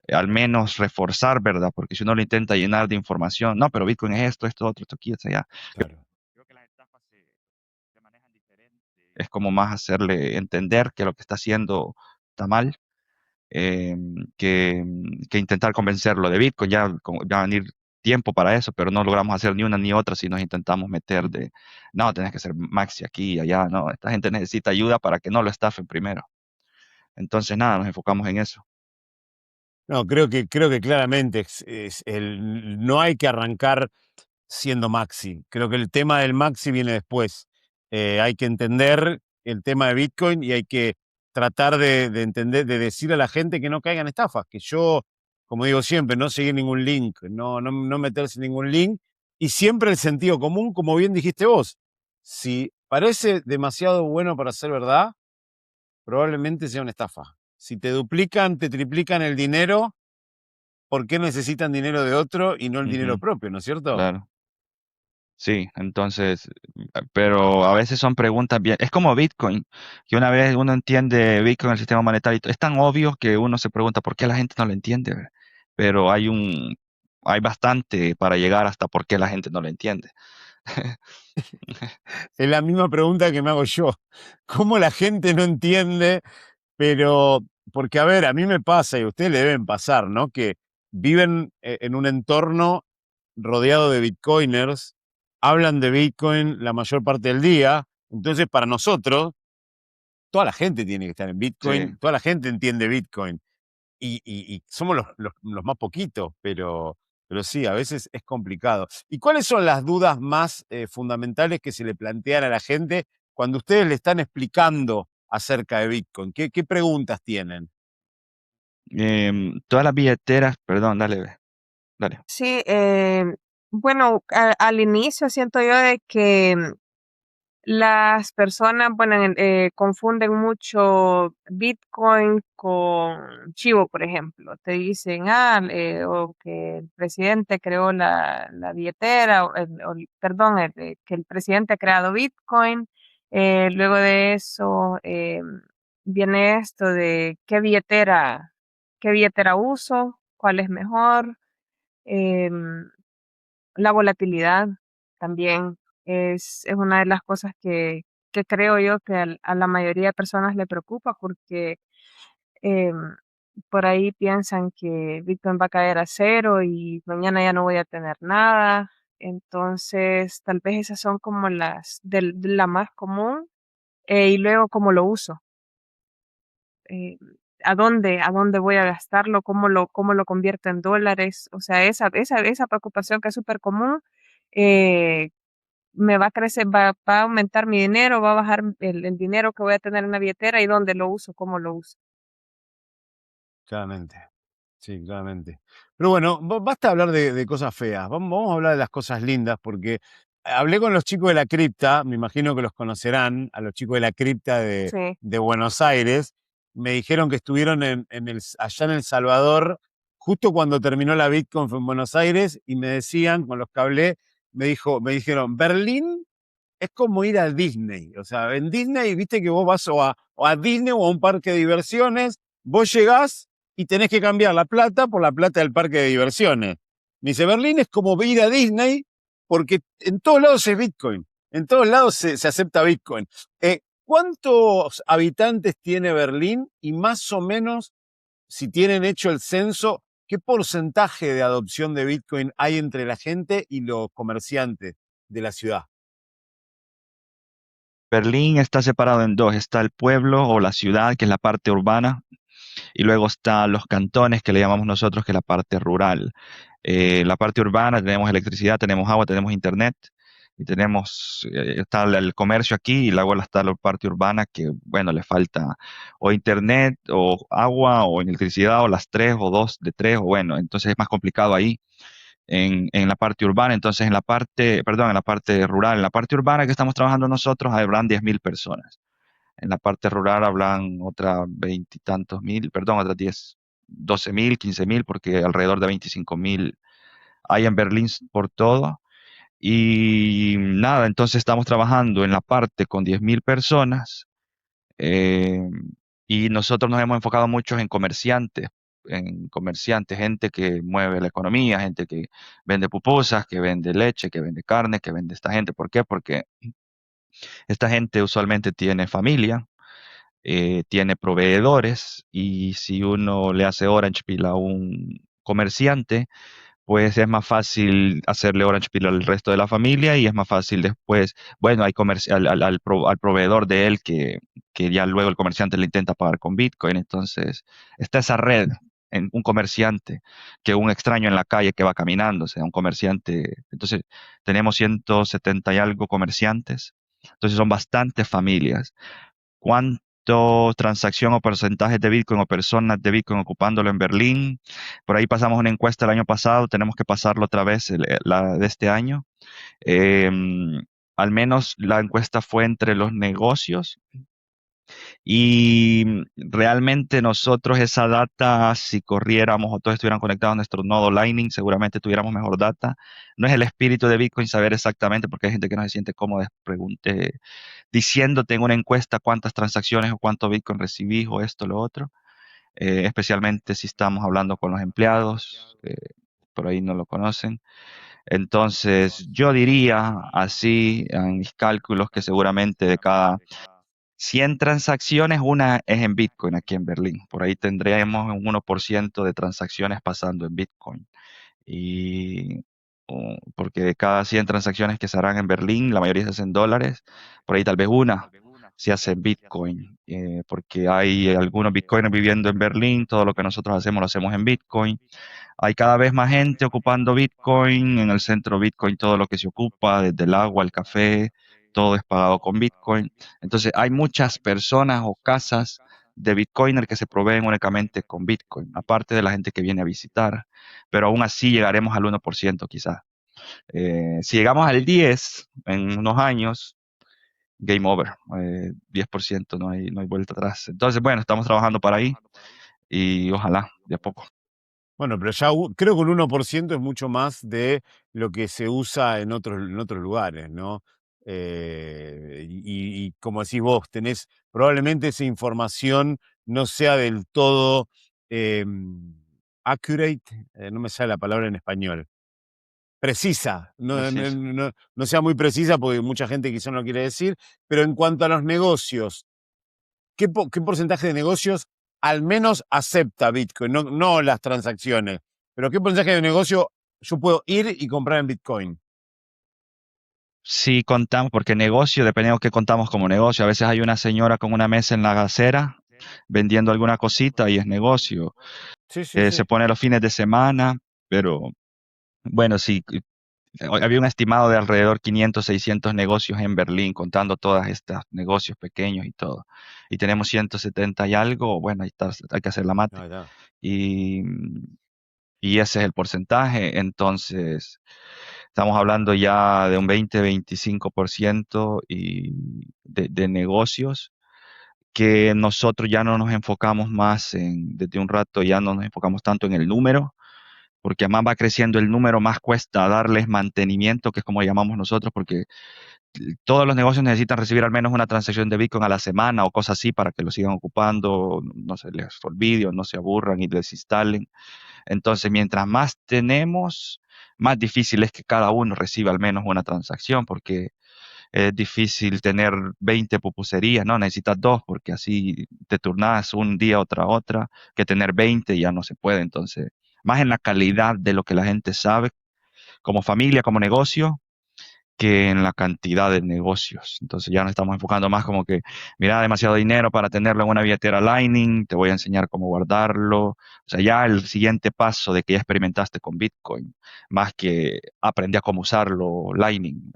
al menos reforzar, ¿verdad? Porque si uno lo intenta llenar de información, no, pero Bitcoin es esto, otro, esto aquí, esto allá. Claro. Creo que las estafas se manejan diferente. Es como más hacerle entender que lo que está haciendo está mal eh, que intentar convencerlo de Bitcoin. Ya va a venir tiempo para eso, pero no logramos hacer ni una ni otra si nos intentamos meter no, tenés que ser maxi aquí y allá, no, esta gente necesita ayuda para que no lo estafen primero. Entonces, nada, nos enfocamos en eso. No, creo que claramente no hay que arrancar siendo Maxi. Creo que el tema del Maxi viene después. Hay que entender el tema de Bitcoin y hay que tratar de entender, de decir a la gente que no caigan estafas, que yo, como digo siempre, no seguir ningún link, no meterse en ningún link y siempre el sentido común, como bien dijiste vos. Si parece demasiado bueno para ser verdad, probablemente sea una estafa. Si te duplican, te triplican el dinero, ¿por qué necesitan dinero de otro y no el dinero Ujú, propio, no es cierto? claro. Sí, entonces, pero a veces son preguntas bien, es como Bitcoin, que una vez uno entiende Bitcoin, el sistema monetario, es tan obvio que uno se pregunta por qué la gente no lo entiende, ¿verdad? Pero hay bastante para llegar hasta por qué la gente no lo entiende. Es la misma pregunta que me hago yo. ¿Cómo la gente no entiende? Pero, porque a ver, a mí me pasa y a ustedes le deben pasar, ¿no? Que viven en un entorno rodeado de bitcoiners, hablan de Bitcoin la mayor parte del día. Entonces, para nosotros, toda la gente tiene que estar en Sí. Bitcoin, toda la gente entiende Bitcoin. Y somos los más poquitos, pero sí, a veces es complicado. ¿Y cuáles son las dudas más fundamentales que se le plantean a la gente cuando ustedes le están explicando acerca de Bitcoin? ¿Qué preguntas tienen? Todas las billeteras, perdón, dale, dale. Sí, bueno, al inicio siento yo de que las personas, bueno, confunden mucho Bitcoin con Chivo, por ejemplo. Te dicen, o que el presidente creó la billetera, perdón, que el presidente ha creado Bitcoin. Luego de eso viene esto de qué billetera uso, cuál es mejor. em, la volatilidad también es una de las cosas que creo yo que a la mayoría de personas le preocupa porque em, por ahí piensan que Bitcoin va a caer a cero y mañana ya no voy a tener nada. Entonces, tal vez esas son como de la más común. Y luego, ¿cómo lo uso? Eh, ¿A dónde voy a gastarlo? ¿Cómo lo convierto en dólares? O sea, esa preocupación que es súper común. eh, Me va a crecer, va a aumentar mi dinero, va a bajar el dinero que voy a tener en la billetera y dónde lo uso, cómo lo uso. Claramente. Sí, claramente. Pero bueno, basta hablar de cosas feas. Vamos a hablar de las cosas lindas, porque hablé con los chicos de la cripta, me imagino que los conocerán, a los chicos de la cripta Sí. de Buenos Aires. Me dijeron que estuvieron allá en El Salvador, justo cuando terminó la Bitcoin fue en Buenos Aires, y me decían, con los que hablé, me dijeron, Berlín es como ir a Disney. O sea, en Disney, viste que vos vas o a Disney o a un parque de diversiones, vos llegás y tenés que cambiar la plata por la plata del parque de diversiones. Me dice, Berlín es como ir a Disney porque en todos lados es Bitcoin. En todos lados se acepta Bitcoin. ¿Cuántos habitantes tiene Berlín? Y más o menos, si tienen hecho el censo, ¿qué porcentaje de adopción de Bitcoin hay entre la gente y los comerciantes de la ciudad? Berlín está separado en dos. Está el pueblo o la ciudad, que es la parte urbana, y luego está los cantones, que le llamamos nosotros, que es la parte rural. La parte urbana tenemos electricidad, tenemos agua, tenemos internet, y está el comercio aquí, y luego está la parte urbana que, bueno, le falta o internet, o agua, o electricidad, o las tres, o dos de tres, o bueno, entonces es más complicado ahí. En la parte urbana, entonces en la parte rural, en la parte urbana que estamos trabajando nosotros, habrán 10.000 personas. En la parte rural hablan otras veintitantos mil, perdón, otras 12.000, 15.000, porque alrededor de 25.000 hay en Berlín por todo. Y nada, entonces estamos trabajando en la parte con 10.000 personas, eh, y nosotros nos hemos enfocado mucho en comerciantes, gente que mueve la economía, gente que vende pupusas, que vende leche, que vende carne, que vende esta gente. ¿Por qué? Porque esta gente usualmente tiene familia, tiene proveedores, y si uno le hace Orange Pill a un comerciante, pues es más fácil hacerle Orange Pill al resto de la familia y es más fácil después, bueno, hay al proveedor de él que ya luego el comerciante le intenta pagar con Bitcoin. Entonces, está esa red en un comerciante que un extraño en la calle que va caminando, o sea, un comerciante. Entonces, tenemos 170 y algo comerciantes. Entonces, son bastantes familias. ¿Cuánto transacción o porcentajes de Bitcoin o personas de Bitcoin ocupándolo en Berlín? Por ahí pasamos una encuesta el año pasado, tenemos que pasarlo otra vez la de este año. Al menos la encuesta fue entre los negocios y realmente nosotros esa data, si corriéramos o todos estuvieran conectados a nuestro nodo Lightning, seguramente tuviéramos mejor data. No es el espíritu de Bitcoin saber exactamente, porque hay gente que no se siente cómoda diciéndote en una encuesta cuántas transacciones o cuánto Bitcoin recibís o esto, lo otro, especialmente si estamos hablando con los empleados, por ahí no lo conocen. Entonces, yo diría así en mis cálculos que seguramente de cada 100 transacciones, una es en Bitcoin aquí en Berlín. Por ahí tendríamos un 1% de transacciones pasando en Bitcoin. Y porque de cada 100 transacciones que se harán en Berlín, la mayoría se hacen en dólares, por ahí tal vez una se hace en Bitcoin, porque hay algunos Bitcoiners viviendo en Berlín, todo lo que nosotros hacemos lo hacemos en Bitcoin. Hay cada vez más gente ocupando Bitcoin, en el centro Bitcoin todo lo que se ocupa, desde el agua, el café, todo es pagado con Bitcoin. Entonces hay muchas personas o casas de Bitcoiner que se proveen únicamente con Bitcoin, aparte de la gente que viene a visitar, pero aún así llegaremos al 1% quizás. Si llegamos al 10 en unos años, game over, 10% no hay vuelta atrás. Entonces, bueno, estamos trabajando para ahí y ojalá de a poco. Bueno, pero ya creo que un 1% es mucho más de lo que se usa en otros lugares, ¿no? Y como decís vos, tenés probablemente esa información no sea del todo accurate, no me sale la palabra en español, precisa, Preciso. no sea muy precisa porque mucha gente quizá no lo quiere decir, pero en cuanto a los negocios, ¿qué porcentaje de negocios al menos acepta Bitcoin? No las transacciones, pero ¿qué porcentaje de negocio yo puedo ir y comprar en Bitcoin? Sí, contamos, porque negocio, dependiendo de qué contamos como negocio. A veces hay una señora con una mesa en la acera vendiendo alguna cosita y es negocio. Sí, sí, Se sí. pone los fines de semana, pero bueno, sí, había un estimado de alrededor 500, 600 negocios en Berlín, contando todos estos negocios pequeños y todo. Y tenemos 170 y algo, bueno, ahí está, hay que hacer la mate. Ahí está. Y, y ese es el porcentaje. Entonces, estamos hablando ya de un 20-25% de negocios que nosotros ya no nos enfocamos más desde un rato ya no nos enfocamos tanto en el número, porque más va creciendo el número, más cuesta darles mantenimiento, que es como llamamos nosotros, porque todos los negocios necesitan recibir al menos una transacción de Bitcoin a la semana o cosas así para que lo sigan ocupando, no se les olvide o no se aburran y desinstalen. Entonces, mientras más tenemos, más difícil es que cada uno reciba al menos una transacción, porque es difícil tener 20 pupuserías, ¿no? Necesitas dos, porque así te turnas un día, otra, que tener 20 ya no se puede. Entonces, más en la calidad de lo que la gente sabe, como familia, como negocio, que en la cantidad de negocios. Entonces ya nos estamos enfocando más como que, mira, demasiado dinero para tenerlo en una billetera Lightning, te voy a enseñar cómo guardarlo. O sea, ya el siguiente paso de que ya experimentaste con Bitcoin, más que aprendí a cómo usarlo Lightning,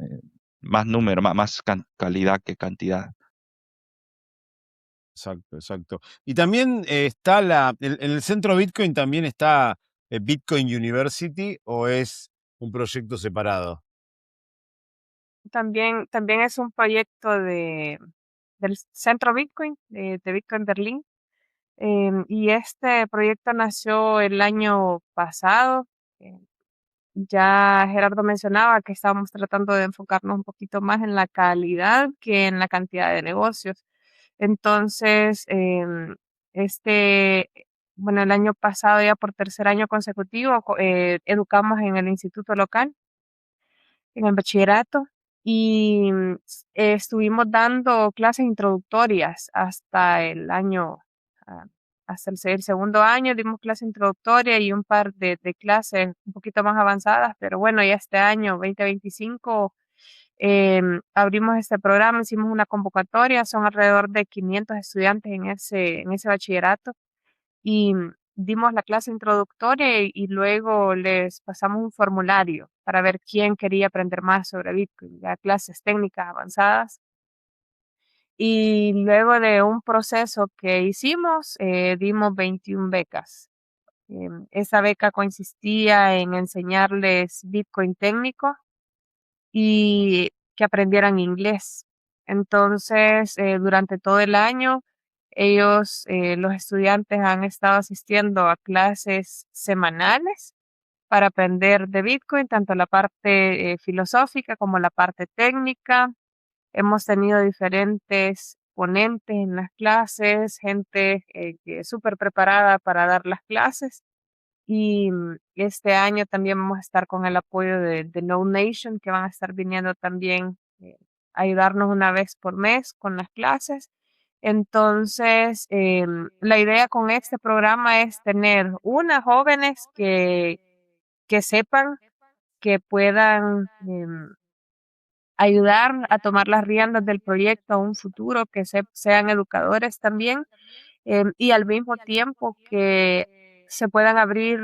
más número, más calidad que cantidad. Exacto, exacto. Y también está en el centro Bitcoin también está Bitcoin University, ¿o es un proyecto separado? También es un proyecto del Centro Bitcoin, de Bitcoin Berlín. Y este proyecto nació el año pasado. eh, Ya Gerardo mencionaba que estábamos tratando de enfocarnos un poquito más en la calidad que en la cantidad de negocios. Entonces, este, bueno, el año pasado ya por tercer año consecutivo educamos en el instituto local, en el bachillerato, y estuvimos dando clases introductorias hasta el año hasta el segundo año dimos clase introductoria y un par de clases un poquito más avanzadas, pero bueno, ya este año 2025 abrimos este programa, hicimos una convocatoria, son alrededor de 500 estudiantes en ese bachillerato y dimos la clase introductoria y luego les pasamos un formulario para ver quién quería aprender más sobre Bitcoin, ya clases técnicas avanzadas. Y luego de un proceso que hicimos, dimos 21 becas. Esa beca consistía en enseñarles Bitcoin técnico y que aprendieran inglés. Entonces, durante todo el año, los estudiantes han estado asistiendo a clases semanales para aprender de Bitcoin, tanto la parte filosófica como la parte técnica. Hemos tenido diferentes ponentes en las clases, gente que es súper preparada para dar las clases. Y este año también vamos a estar con el apoyo de No Nation, que van a estar viniendo también a ayudarnos una vez por mes con las clases. Entonces, la idea con este programa es tener unas jóvenes que sepan, que puedan ayudar a tomar las riendas del proyecto a un futuro, que sean educadores también, y al mismo tiempo que se puedan abrir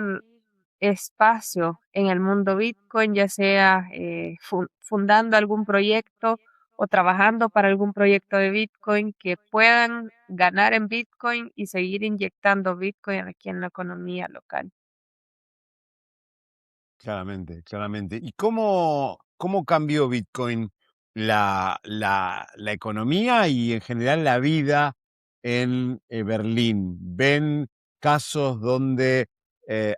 espacio en el mundo Bitcoin, ya sea fundando algún proyecto o trabajando para algún proyecto de Bitcoin, que puedan ganar en Bitcoin y seguir inyectando Bitcoin aquí en la economía local. Claramente, claramente. ¿Y cómo cambió Bitcoin la economía y en general la vida en Berlín? ¿Ven casos donde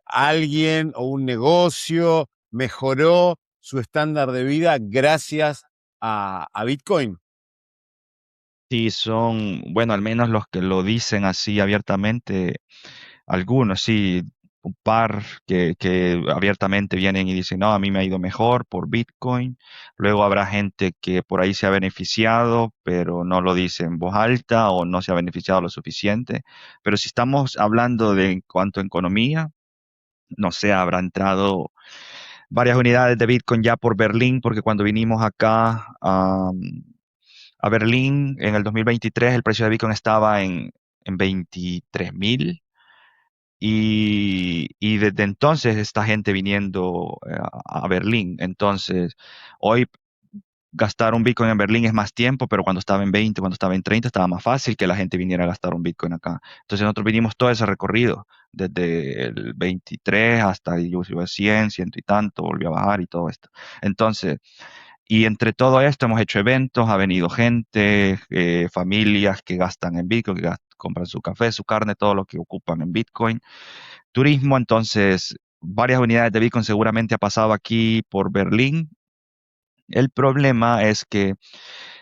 alguien o un negocio mejoró su estándar de vida gracias a Bitcoin? Sí, son, bueno, al menos los que lo dicen así abiertamente, algunos, sí, un par que abiertamente vienen y dicen, no, a mí me ha ido mejor por Bitcoin. Luego habrá gente que por ahí se ha beneficiado, pero no lo dice en voz alta o no se ha beneficiado lo suficiente. Pero si estamos hablando de en cuanto a economía, no sé, habrá entrado varias unidades de Bitcoin ya por Berlín, porque cuando vinimos acá a Berlín en el 2023 el precio de Bitcoin estaba en 23.000 y desde entonces esta gente viniendo a Berlín. Entonces, hoy gastar un Bitcoin en Berlín es más tiempo, pero cuando estaba en 20, cuando estaba en 30, estaba más fácil que la gente viniera a gastar un Bitcoin acá. Entonces nosotros vinimos todo ese recorrido, desde el 23 hasta yo iba a 100, ciento y tanto, volvió a bajar y todo esto. Entonces, y entre todo esto hemos hecho eventos, ha venido gente, familias que gastan en Bitcoin, que compran su café, su carne, todo lo que ocupan en Bitcoin. Turismo, entonces, varias unidades de Bitcoin seguramente ha pasado aquí por Berlín. El problema es que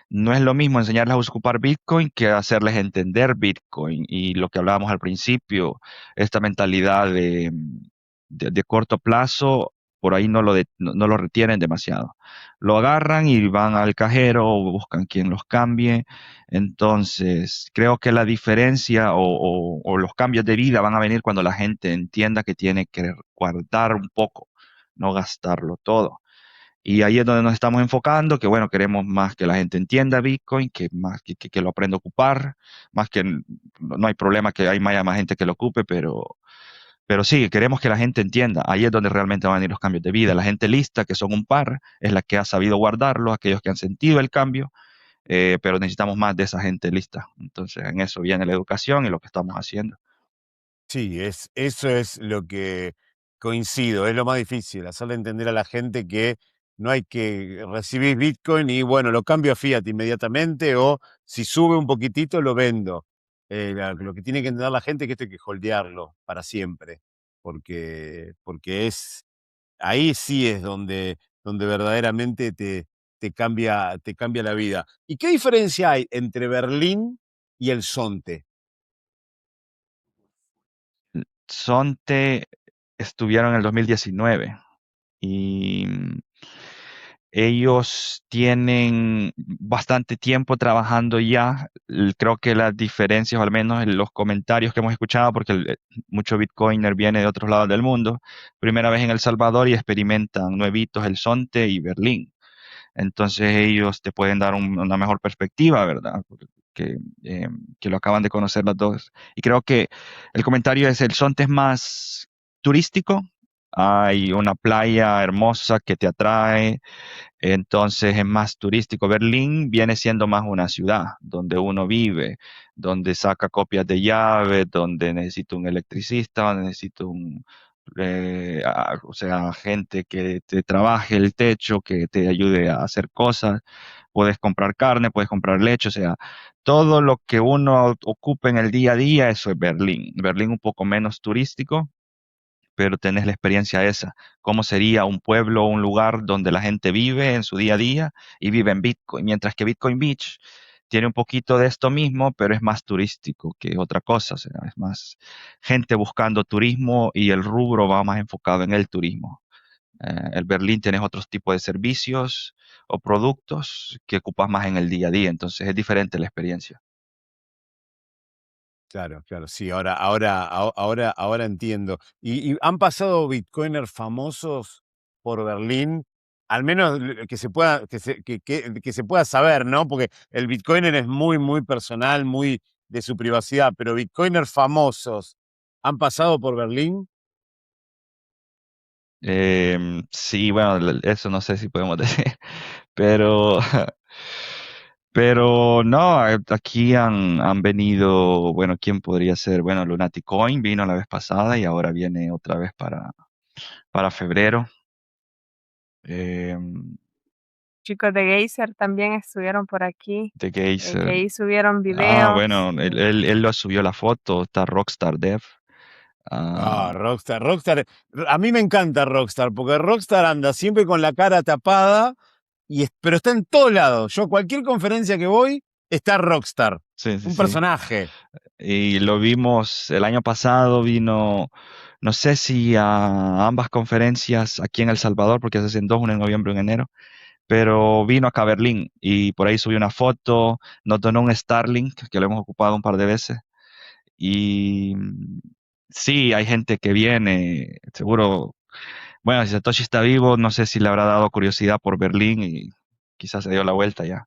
no es lo mismo enseñarles a ocupar Bitcoin que hacerles entender Bitcoin. Y lo que hablábamos al principio, esta mentalidad de corto plazo, por ahí no lo retienen demasiado. Lo agarran y van al cajero o buscan quien los cambie. Entonces, creo que la diferencia o los cambios de vida van a venir cuando la gente entienda que tiene que guardar un poco, no gastarlo todo. Y ahí es donde nos estamos enfocando, que bueno, queremos más que la gente entienda Bitcoin, que más que lo aprenda a ocupar, más que no hay problema que haya más gente que lo ocupe, pero sí, queremos que la gente entienda. Ahí es donde realmente van a venir los cambios de vida. La gente lista, que son un par, es la que ha sabido guardarlo, aquellos que han sentido el cambio, pero necesitamos más de esa gente lista. Entonces, en eso viene la educación y lo que estamos haciendo. Sí, eso es lo que coincido, es lo más difícil, hacerle entender a la gente que no hay que recibir Bitcoin y bueno, lo cambio a Fiat inmediatamente o si sube un poquitito lo vendo. Lo que tiene que entender la gente es que esto hay que holdearlo para siempre, porque ahí sí es donde verdaderamente te cambia la vida. ¿Y qué diferencia hay entre Berlín y el Sonte? Sonte estuvieron en el 2019 y ellos tienen bastante tiempo trabajando ya. Creo que las diferencias, o al menos en los comentarios que hemos escuchado, porque mucho Bitcoiner viene de otros lados del mundo, primera vez en El Salvador y experimentan nuevitos El Sonte y Berlín. Entonces ellos te pueden dar una mejor perspectiva, ¿verdad? Que, eh, que lo acaban de conocer las dos. Y creo que el comentario es, el Sonte es más turístico, hay una playa hermosa que te atrae, entonces es más turístico. Berlín viene siendo más una ciudad donde uno vive, donde saca copias de llaves, donde necesita un electricista, donde necesita o sea, gente que te trabaje el techo, que te ayude a hacer cosas. Puedes comprar carne, puedes comprar leche, o sea, todo lo que uno ocupa en el día a día, eso es Berlín. Berlín un poco menos turístico, pero tenés la experiencia esa. ¿Cómo sería un pueblo o un lugar donde la gente vive en su día a día y vive en Bitcoin? Mientras que Bitcoin Beach tiene un poquito de esto mismo, pero es más turístico que otra cosa. O sea, es más gente buscando turismo y el rubro va más enfocado en el turismo. El Berlín tienes otros tipos de servicios o productos que ocupas más en el día a día, entonces es diferente la experiencia. Claro, claro, sí, ahora entiendo. ¿Y han pasado bitcoiners famosos por Berlín? Al menos que se pueda, que se pueda saber, ¿no? Porque el bitcoiner es muy, muy personal, muy de su privacidad, pero bitcoiners famosos han pasado por Berlín. Sí, bueno, eso no sé si podemos decir, pero, pero no, aquí han venido, bueno, ¿quién podría ser? Bueno, Lunatic Coin vino la vez pasada y ahora viene otra vez para febrero. Em, Chicos de Geyser también estuvieron por aquí, The que Geyser. ahí subieron Ah, videos. bueno, él lo subió la foto, está Rockstar Dev. Ah, Ah, Rockstar, Rockstar. A mí me encanta Rockstar, porque Rockstar anda siempre con la cara tapada, pero está en todos lados. Yo, cualquier conferencia que voy, está Rockstar. sí, sí, Un sí. personaje. Y lo vimos el año pasado, vino, no sé si a ambas conferencias aquí en El Salvador, porque se hacen dos, una en noviembre y una en enero, pero vino acá a Berlín y por ahí subió una foto, nos donó un Starlink, que lo hemos ocupado un par de veces. Y sí, hay gente que viene, seguro, bueno, si Satoshi está vivo, no sé si le habrá dado curiosidad por Berlín y quizás se dio la vuelta ya.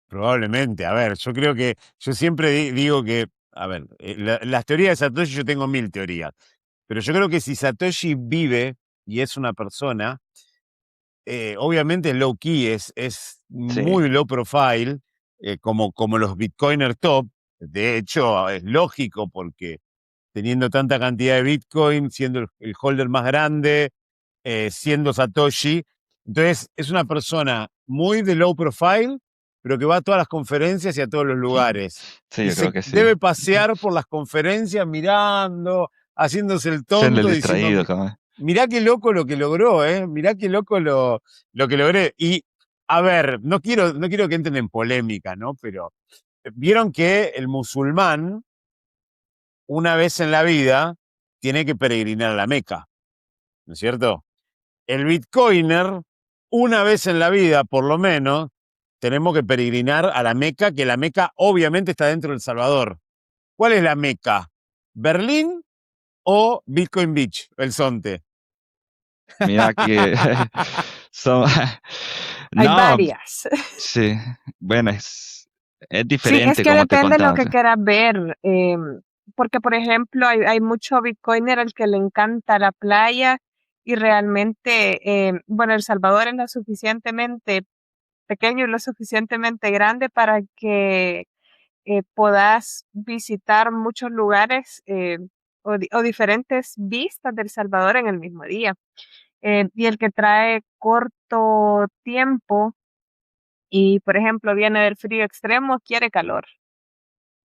Probablemente. A ver, yo creo que, yo siempre digo que, a ver, las teorías de Satoshi, yo tengo 1000 teorías, pero yo creo que si Satoshi vive y es una persona, obviamente low key, es Sí, muy low profile, como los Bitcoiner top. De hecho, es lógico porque teniendo tanta cantidad de Bitcoin, siendo el holder más grande, siendo Satoshi. Entonces, es una persona muy de low profile, pero que va a todas las conferencias y a todos los lugares. sí, Y yo creo se que sí. debe pasear por las conferencias mirando, haciéndose el Siendo el tonto, diciendo, distraído, cabrón. mirá qué loco lo que logró, ¿eh? Mirá qué loco lo que logré. Y, a ver, no quiero que entren en polémica, ¿no? Pero vieron que el musulmán, una vez en la vida, tiene que peregrinar a la Meca, ¿no es cierto? El Bitcoiner, una vez en la vida, por lo menos, tenemos que peregrinar a la Meca, que la Meca obviamente está dentro de El Salvador. ¿Cuál es la Meca? ¿Berlín o Bitcoin Beach, El Sonte? Mira que son, Hay no, varias. sí, bueno, es Sí, es diferente que como te depende de lo contaba. que quieras ver, porque por ejemplo hay mucho Bitcoiner al que le encanta la playa y realmente, bueno, El Salvador es lo suficientemente pequeño y lo suficientemente grande para que puedas visitar muchos lugares o diferentes vistas del Salvador en el mismo día. Y el que trae corto tiempo y, por ejemplo, viene del frío extremo, quiere calor.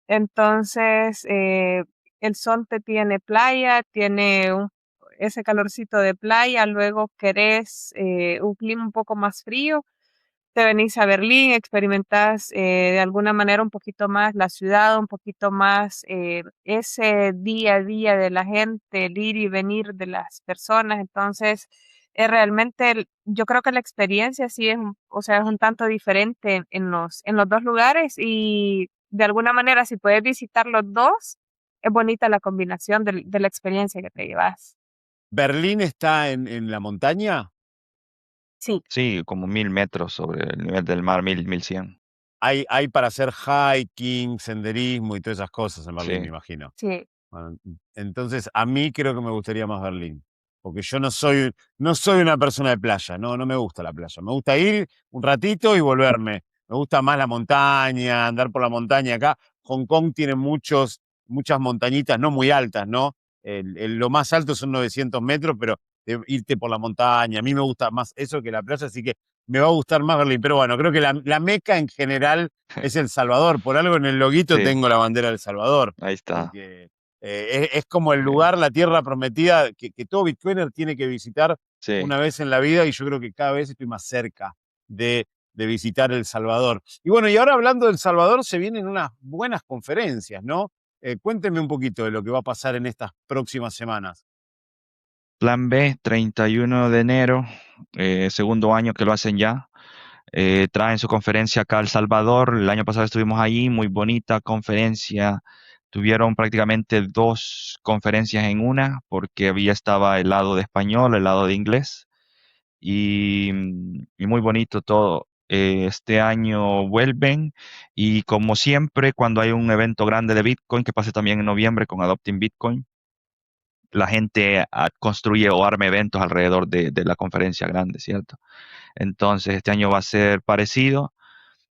Entonces, el sol te tiene playa, tiene ese calorcito de playa, luego querés un clima un poco más frío, te venís a Berlín, experimentás de alguna manera un poquito más la ciudad, un poquito más ese día a día de la gente, el ir y venir de las personas. Entonces, realmente yo creo que la experiencia sí es, o sea, es un tanto diferente en los dos lugares y de alguna manera si puedes visitar los dos, es bonita la combinación de la experiencia que te llevas. ¿Berlín está en la montaña? Sí, Sí, como 1000 metros sobre el nivel del mar, 1100. Hay para hacer hiking, senderismo y todas esas cosas en Berlín, me Sí, imagino. sí. Bueno, entonces a mí creo que me gustaría más Berlín, porque yo no soy una persona de playa, no me gusta la playa. Me gusta ir un ratito y volverme. Me gusta más la montaña, andar por la montaña acá. Hong Kong tiene muchas montañitas, no muy altas, ¿no? Lo más alto son 900 metros, pero de irte por la montaña. A mí me gusta más eso que la playa, así que me va a gustar más Berlín. Pero bueno, creo que la meca en general es El Salvador. Por algo en el loguito sí, tengo la bandera de El Salvador, ahí está. porque es como el Sí, lugar, la tierra prometida que todo Bitcoiner tiene que visitar sí. una vez en la vida, y yo creo que cada vez estoy más cerca de visitar El Salvador. Y bueno, y ahora hablando de El Salvador, se vienen unas buenas conferencias, ¿no? Cuénteme un poquito de lo que va a pasar en estas próximas semanas. Plan B, 31 de enero, segundo año que lo hacen ya. Traen su conferencia acá a El Salvador. El año pasado estuvimos allí, muy bonita conferencia. Tuvieron prácticamente dos conferencias en una, porque estaba el lado de español, el lado de inglés, y muy bonito todo. Este año vuelven y como siempre, cuando hay un evento grande de Bitcoin, que pase también en noviembre con Adopting Bitcoin, la gente construye o arma eventos alrededor de la conferencia grande, ¿cierto? Entonces, este año va a ser parecido.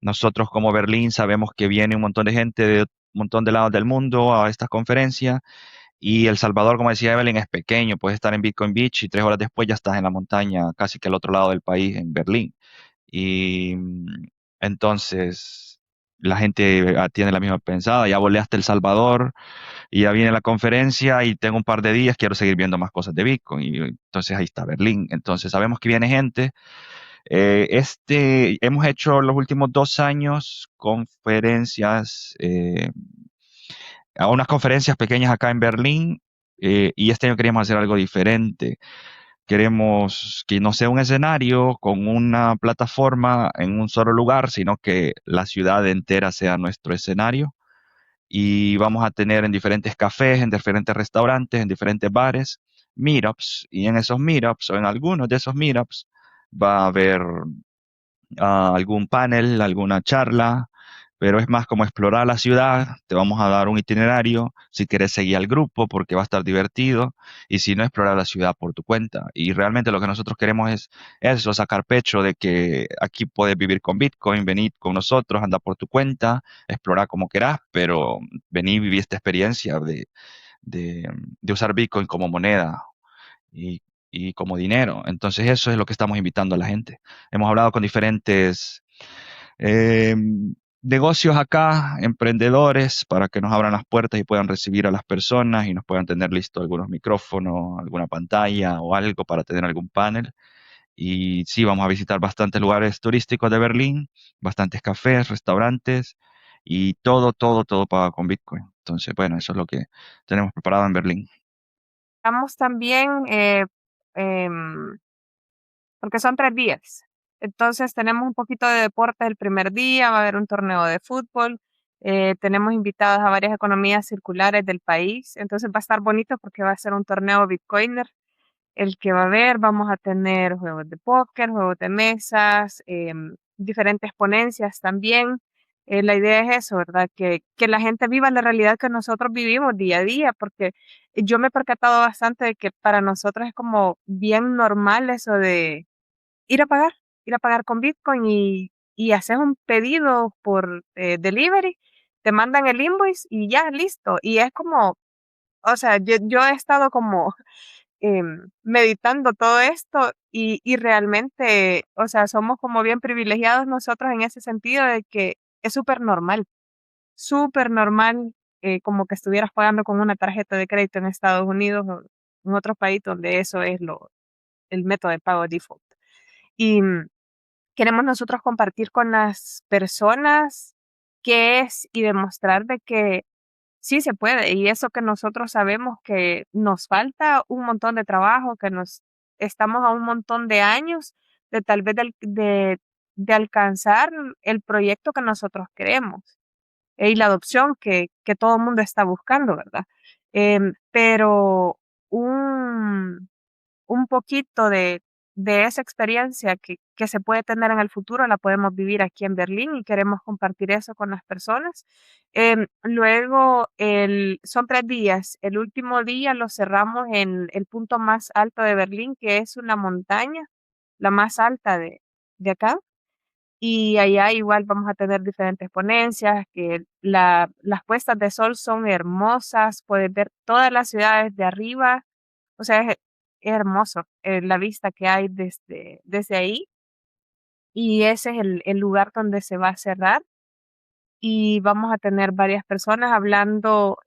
Nosotros como Berlín sabemos que viene un montón de gente de un montón de lados del mundo a esta conferencia y El Salvador, como decía Evelyn, es pequeño, puedes estar en Bitcoin Beach y 3 horas después ya estás en la montaña, casi que al otro lado del país, en Berlín. Y entonces la gente tiene la misma pensada, ya volé hasta El Salvador y ya viene la conferencia y tengo un par de días, quiero seguir viendo más cosas de Bitcoin. Y entonces ahí está Berlín. Entonces sabemos que viene gente. Hemos hecho los últimos 2 años conferencias, a unas conferencias pequeñas acá en Berlín, y este año queríamos hacer algo diferente. Queremos que no sea un escenario con una plataforma en un solo lugar, sino que la ciudad entera sea nuestro escenario. Y vamos a tener en diferentes cafés, en diferentes restaurantes, en diferentes bares, meetups. Y en esos meetups o en algunos de esos meetups va a haber algún panel, alguna charla, pero es más como explorar la ciudad. Te vamos a dar un itinerario, si quieres seguir al grupo porque va a estar divertido, y si no, explorar la ciudad por tu cuenta. Y realmente lo que nosotros queremos es eso, sacar pecho de que aquí puedes vivir con Bitcoin, venir con nosotros, andar por tu cuenta, explorar como querás, pero venir y vivir esta experiencia de, de usar Bitcoin como moneda y, y como dinero. Entonces eso es lo que estamos invitando a la gente. Hemos hablado con diferentes eh, negocios acá, emprendedores, para que nos abran las puertas y puedan recibir a las personas y nos puedan tener listo algunos micrófonos, alguna pantalla o algo para tener algún panel. Y sí, vamos a visitar bastantes lugares turísticos de Berlín, bastantes cafés, restaurantes y todo, todo, todo pago con Bitcoin. Entonces, bueno, eso es lo que tenemos preparado en Berlín. Estamos también, em, porque son 3 días. Entonces tenemos un poquito de deporte el primer día, va a haber un torneo de fútbol, tenemos invitados a varias economías circulares del país, entonces va a estar bonito porque va a ser un torneo Bitcoiner el que va a haber, vamos a tener juegos de póker, juegos de mesas, diferentes ponencias también. La idea es eso, ¿verdad? Que la gente viva la realidad que nosotros vivimos día a día, porque yo me he percatado bastante de que para nosotros es como bien normal eso de ir a pagar, ir a pagar con Bitcoin y haces un pedido por delivery, te mandan el invoice y ya, listo. Y es como, o sea, yo he estado como meditando todo esto y realmente, o sea, somos como bien privilegiados nosotros en ese sentido de que es súper normal, como que estuvieras pagando con una tarjeta de crédito en Estados Unidos o en otros países donde eso es el método de pago default. Y queremos nosotros compartir con las personas qué es y demostrar de que sí se puede, y eso que nosotros sabemos que nos falta un montón de trabajo, que nos estamos a un montón de años de tal vez de alcanzar el proyecto que nosotros queremos y la adopción que todo el mundo está buscando, ¿verdad? Pero un, un poquito de esa experiencia que se puede tener en el futuro la podemos vivir aquí en Berlín y queremos compartir eso con las personas. Luego, son 3 días. El último día lo cerramos en el punto más alto de Berlín, que es una montaña, la más alta de acá. Y allá igual vamos a tener diferentes ponencias, que las puestas de sol son hermosas, puedes ver todas las ciudades de arriba, o sea, es hermoso la vista que hay desde ahí. Y ese es el lugar donde se va a cerrar y vamos a tener varias personas hablando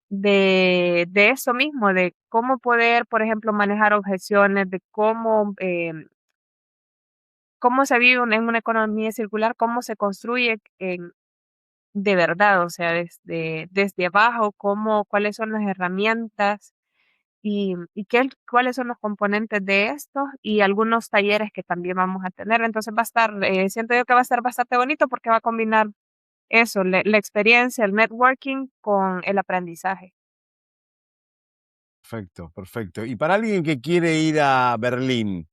de eso mismo, de cómo poder, por ejemplo, manejar objeciones, de cómo se vive en una economía circular, cómo se construye de verdad, o sea, desde abajo, cuáles son las herramientas y cuáles son los componentes de esto y algunos talleres que también vamos a tener. Entonces va a estar, siento yo que va a estar bastante bonito porque va a combinar eso, la experiencia, el networking con el aprendizaje. Perfecto, perfecto. Y para alguien que quiere ir a Berlín,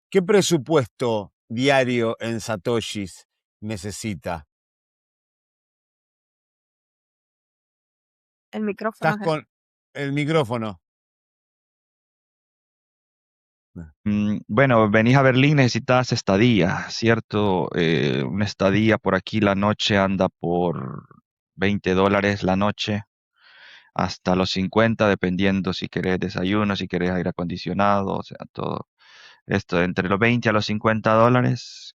¿qué presupuesto diario en satoshis necesita? El micrófono, Estás con el micrófono. Bueno, venís a Berlín, necesitas estadía, ¿cierto? Una estadía por aquí la noche anda por $20 la noche, hasta los 50, dependiendo si querés desayuno, si querés aire acondicionado, o sea, todo esto entre los 20 a los $50.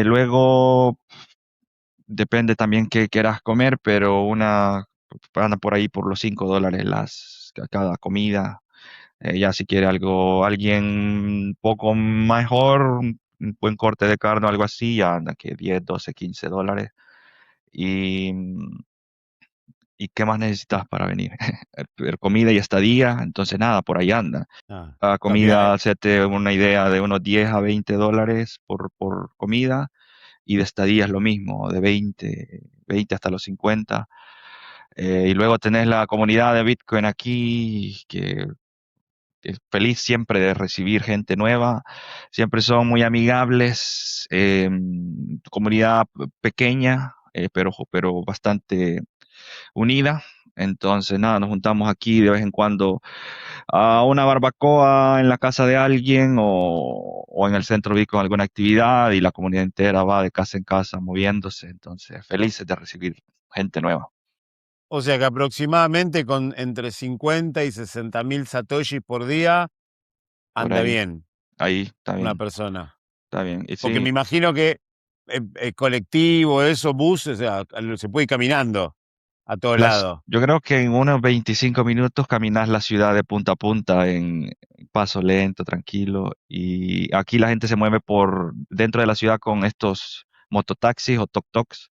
Luego, depende también qué quieras comer, pero anda por ahí por los $5 cada comida. Ya si quiere alguien un poco mejor, un buen corte de carne o algo así, ya anda que 10, 12, $15. Y, ¿Y qué más necesitas para venir? Comida y estadía, entonces nada, por ahí anda. Ah, La no, mira, comida, hacete una idea de unos 10 a $20 por comida, y de estadía es lo mismo, de 20 hasta los 50. Y luego tenés la comunidad de Bitcoin aquí, que feliz siempre de recibir gente nueva, siempre son muy amigables, comunidad pequeña, pero bastante unida. Entonces, nada, nos juntamos aquí de vez en cuando a una barbacoa en la casa de alguien o en el centro vi con alguna actividad y la comunidad entera va de casa en casa moviéndose. Entonces, felices de recibir gente nueva. o sea que aproximadamente con entre 50 y 60.000 satoshis por día Por anda ahí, bien ahí, está una bien, persona. está bien. Y Porque sí, me imagino que colectivo, eso, bus, o sea, se puede ir caminando a todos lados. yo creo que en unos 25 minutos caminas la ciudad de punta a punta en paso lento, tranquilo. Y aquí la gente se mueve por dentro de la ciudad con estos mototaxis o tok-toks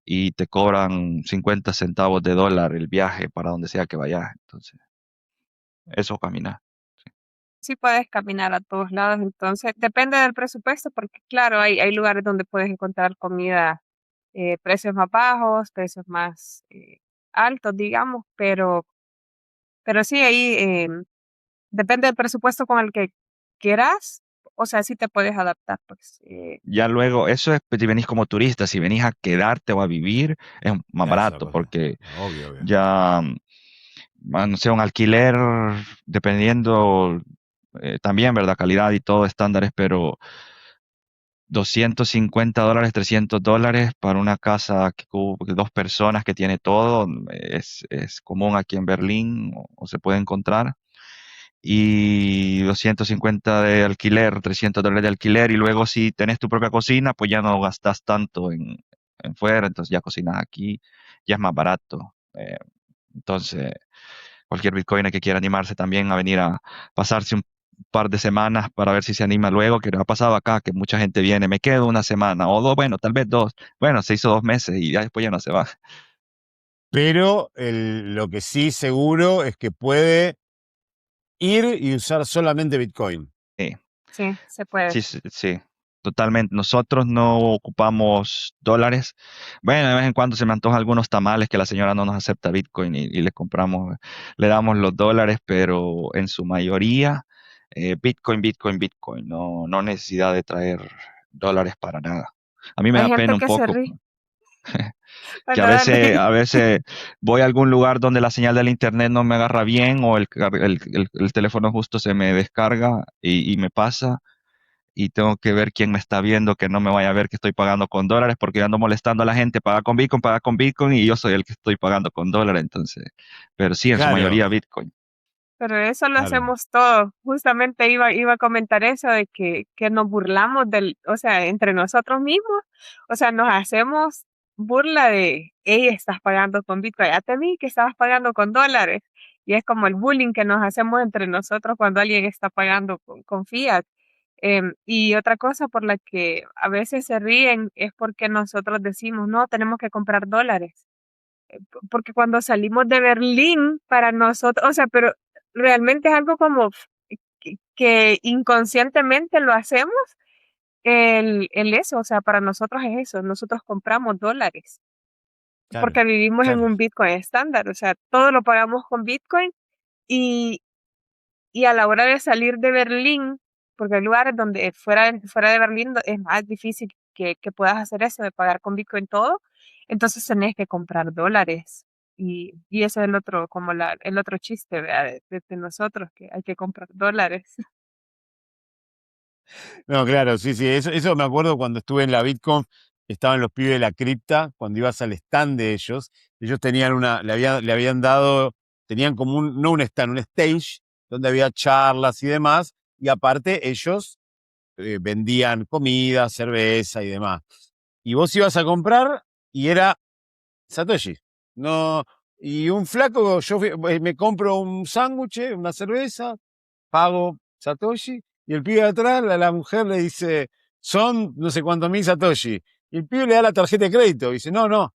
y te cobran 50 centavos de dólar el viaje para donde sea que vayas. Entonces, eso camina. Sí puedes caminar a todos lados, entonces depende del presupuesto, porque claro, hay lugares donde puedes encontrar comida, precios más bajos, precios más altos, digamos, pero sí, ahí depende del presupuesto con el que quieras, o sea, sí te puedes adaptar, pues. Ya luego, eso es si venís como turista, si venís a quedarte o a vivir, es más Esa es la barato cosa. porque Obvio, obvio. ya, no sé, un alquiler, dependiendo también, ¿verdad? Calidad y todo, estándares, pero $250, $300 para una casa de 2 personas que tiene todo, es común aquí en Berlín o se puede encontrar. Y 250 de alquiler, $300 de alquiler, y luego si tenés tu propia cocina, pues ya no gastas tanto en fuera, entonces ya cocinas aquí, ya es más barato. Entonces, cualquier bitcoiner que quiera animarse también a venir a pasarse un par de semanas para ver si se anima luego, que ha pasado acá, que mucha gente viene, me quedo una semana o dos, bueno, tal vez dos, bueno, se hizo 2 meses y ya después ya no se va. Pero lo que sí seguro es que puede ir y usar solamente Bitcoin. Sí, Sí, se puede. sí, sí, sí, totalmente. Nosotros no ocupamos dólares. Bueno, de vez en cuando se me antoja algunos tamales que la señora no nos acepta Bitcoin y le compramos, le damos los dólares, pero en su mayoría Bitcoin, Bitcoin, Bitcoin. No, no necesidad de traer dólares para nada. A mí me Hay da pena gente un que se poco ríe. que Bueno, dale. a veces voy a algún lugar donde la señal del internet no me agarra bien o el teléfono justo se me descarga y me pasa y tengo que ver quién me está viendo, que no me vaya a ver que estoy pagando con dólares porque yo ando molestando a la gente, paga con Bitcoin y yo soy el que estoy pagando con dólares, entonces, pero sí, en su Claro, mayoría Bitcoin. Pero eso lo claro, hacemos todos. Justamente iba a comentar eso de que nos burlamos o sea, entre nosotros mismos. O sea, nos hacemos burla de, hey, estás pagando con Bitcoin. Ya te vi que estabas pagando con dólares. Y es como el bullying que nos hacemos entre nosotros cuando alguien está pagando con fiat. Y otra cosa por la que a veces se ríen es porque nosotros decimos, no, tenemos que comprar dólares porque cuando salimos de Berlín, para nosotros, o sea, pero realmente es algo como que inconscientemente lo hacemos, el eso, o sea, para nosotros es eso, nosotros compramos dólares, claro, porque vivimos en claro. un Bitcoin estándar, o sea, todo lo pagamos con Bitcoin y, y a la hora de salir de Berlín, porque hay lugares donde fuera de Berlín es más difícil que puedas hacer eso, de pagar con Bitcoin todo, entonces tenés que comprar dólares. Y ese es el otro, como el otro chiste, ¿verdad? De nosotros, que hay que comprar dólares. No, claro, sí, sí, eso me acuerdo cuando estuve en la Bitcoin, estaban los pibes de la cripta, cuando ibas al stand de ellos tenían le habían dado, tenían como no un stand, un stage, donde había charlas y demás, y aparte ellos vendían comida, cerveza y demás. Y vos ibas a comprar y era Satoshi. No, y un flaco, me compro un sándwich, una cerveza, pago Satoshi, y el pibe de atrás, la mujer le dice, son no sé cuántos mil Satoshi. Y el pibe le da la tarjeta de crédito, y dice, no, no,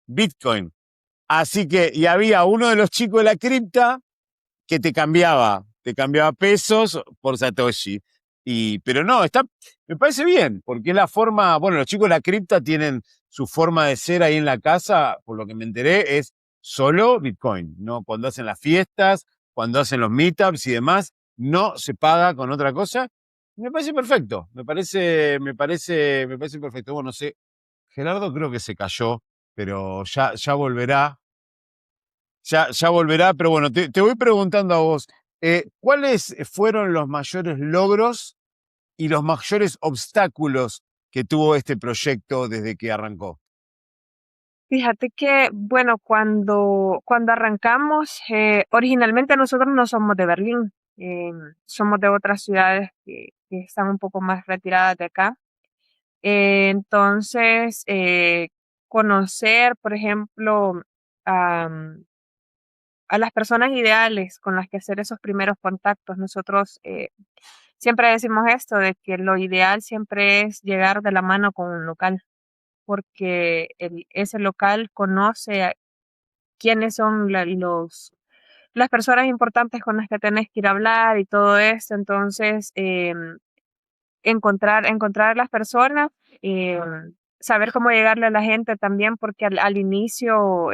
Bitcoin. Así que, y había uno de los chicos de la cripta que te cambiaba pesos por Satoshi. Pero no, me parece bien, porque es la forma, bueno, los chicos de la cripta tienen su forma de ser ahí en la casa, por lo que me enteré, es solo Bitcoin, ¿no? Cuando hacen las fiestas, cuando hacen los meetups y demás, no se paga con otra cosa. Me parece perfecto, me parece perfecto. Bueno, no sé, Gerardo creo que se cayó, pero ya volverá. Ya volverá, pero bueno, te voy preguntando a vos, ¿cuáles fueron los mayores logros y los mayores obstáculos que tuvo este proyecto desde que arrancó? Fíjate que, bueno, cuando arrancamos, originalmente nosotros no somos de Berlín, somos de otras ciudades que están un poco más retiradas de acá. Entonces, conocer, por ejemplo, a las personas ideales con las que hacer esos primeros contactos. Nosotros siempre decimos esto, de que lo ideal siempre es llegar de la mano con un local, porque ese local conoce quiénes son las personas importantes con las que tenés que ir a hablar y todo esto. Entonces, encontrar a las personas, eh, saber cómo llegarle a la gente también, porque al inicio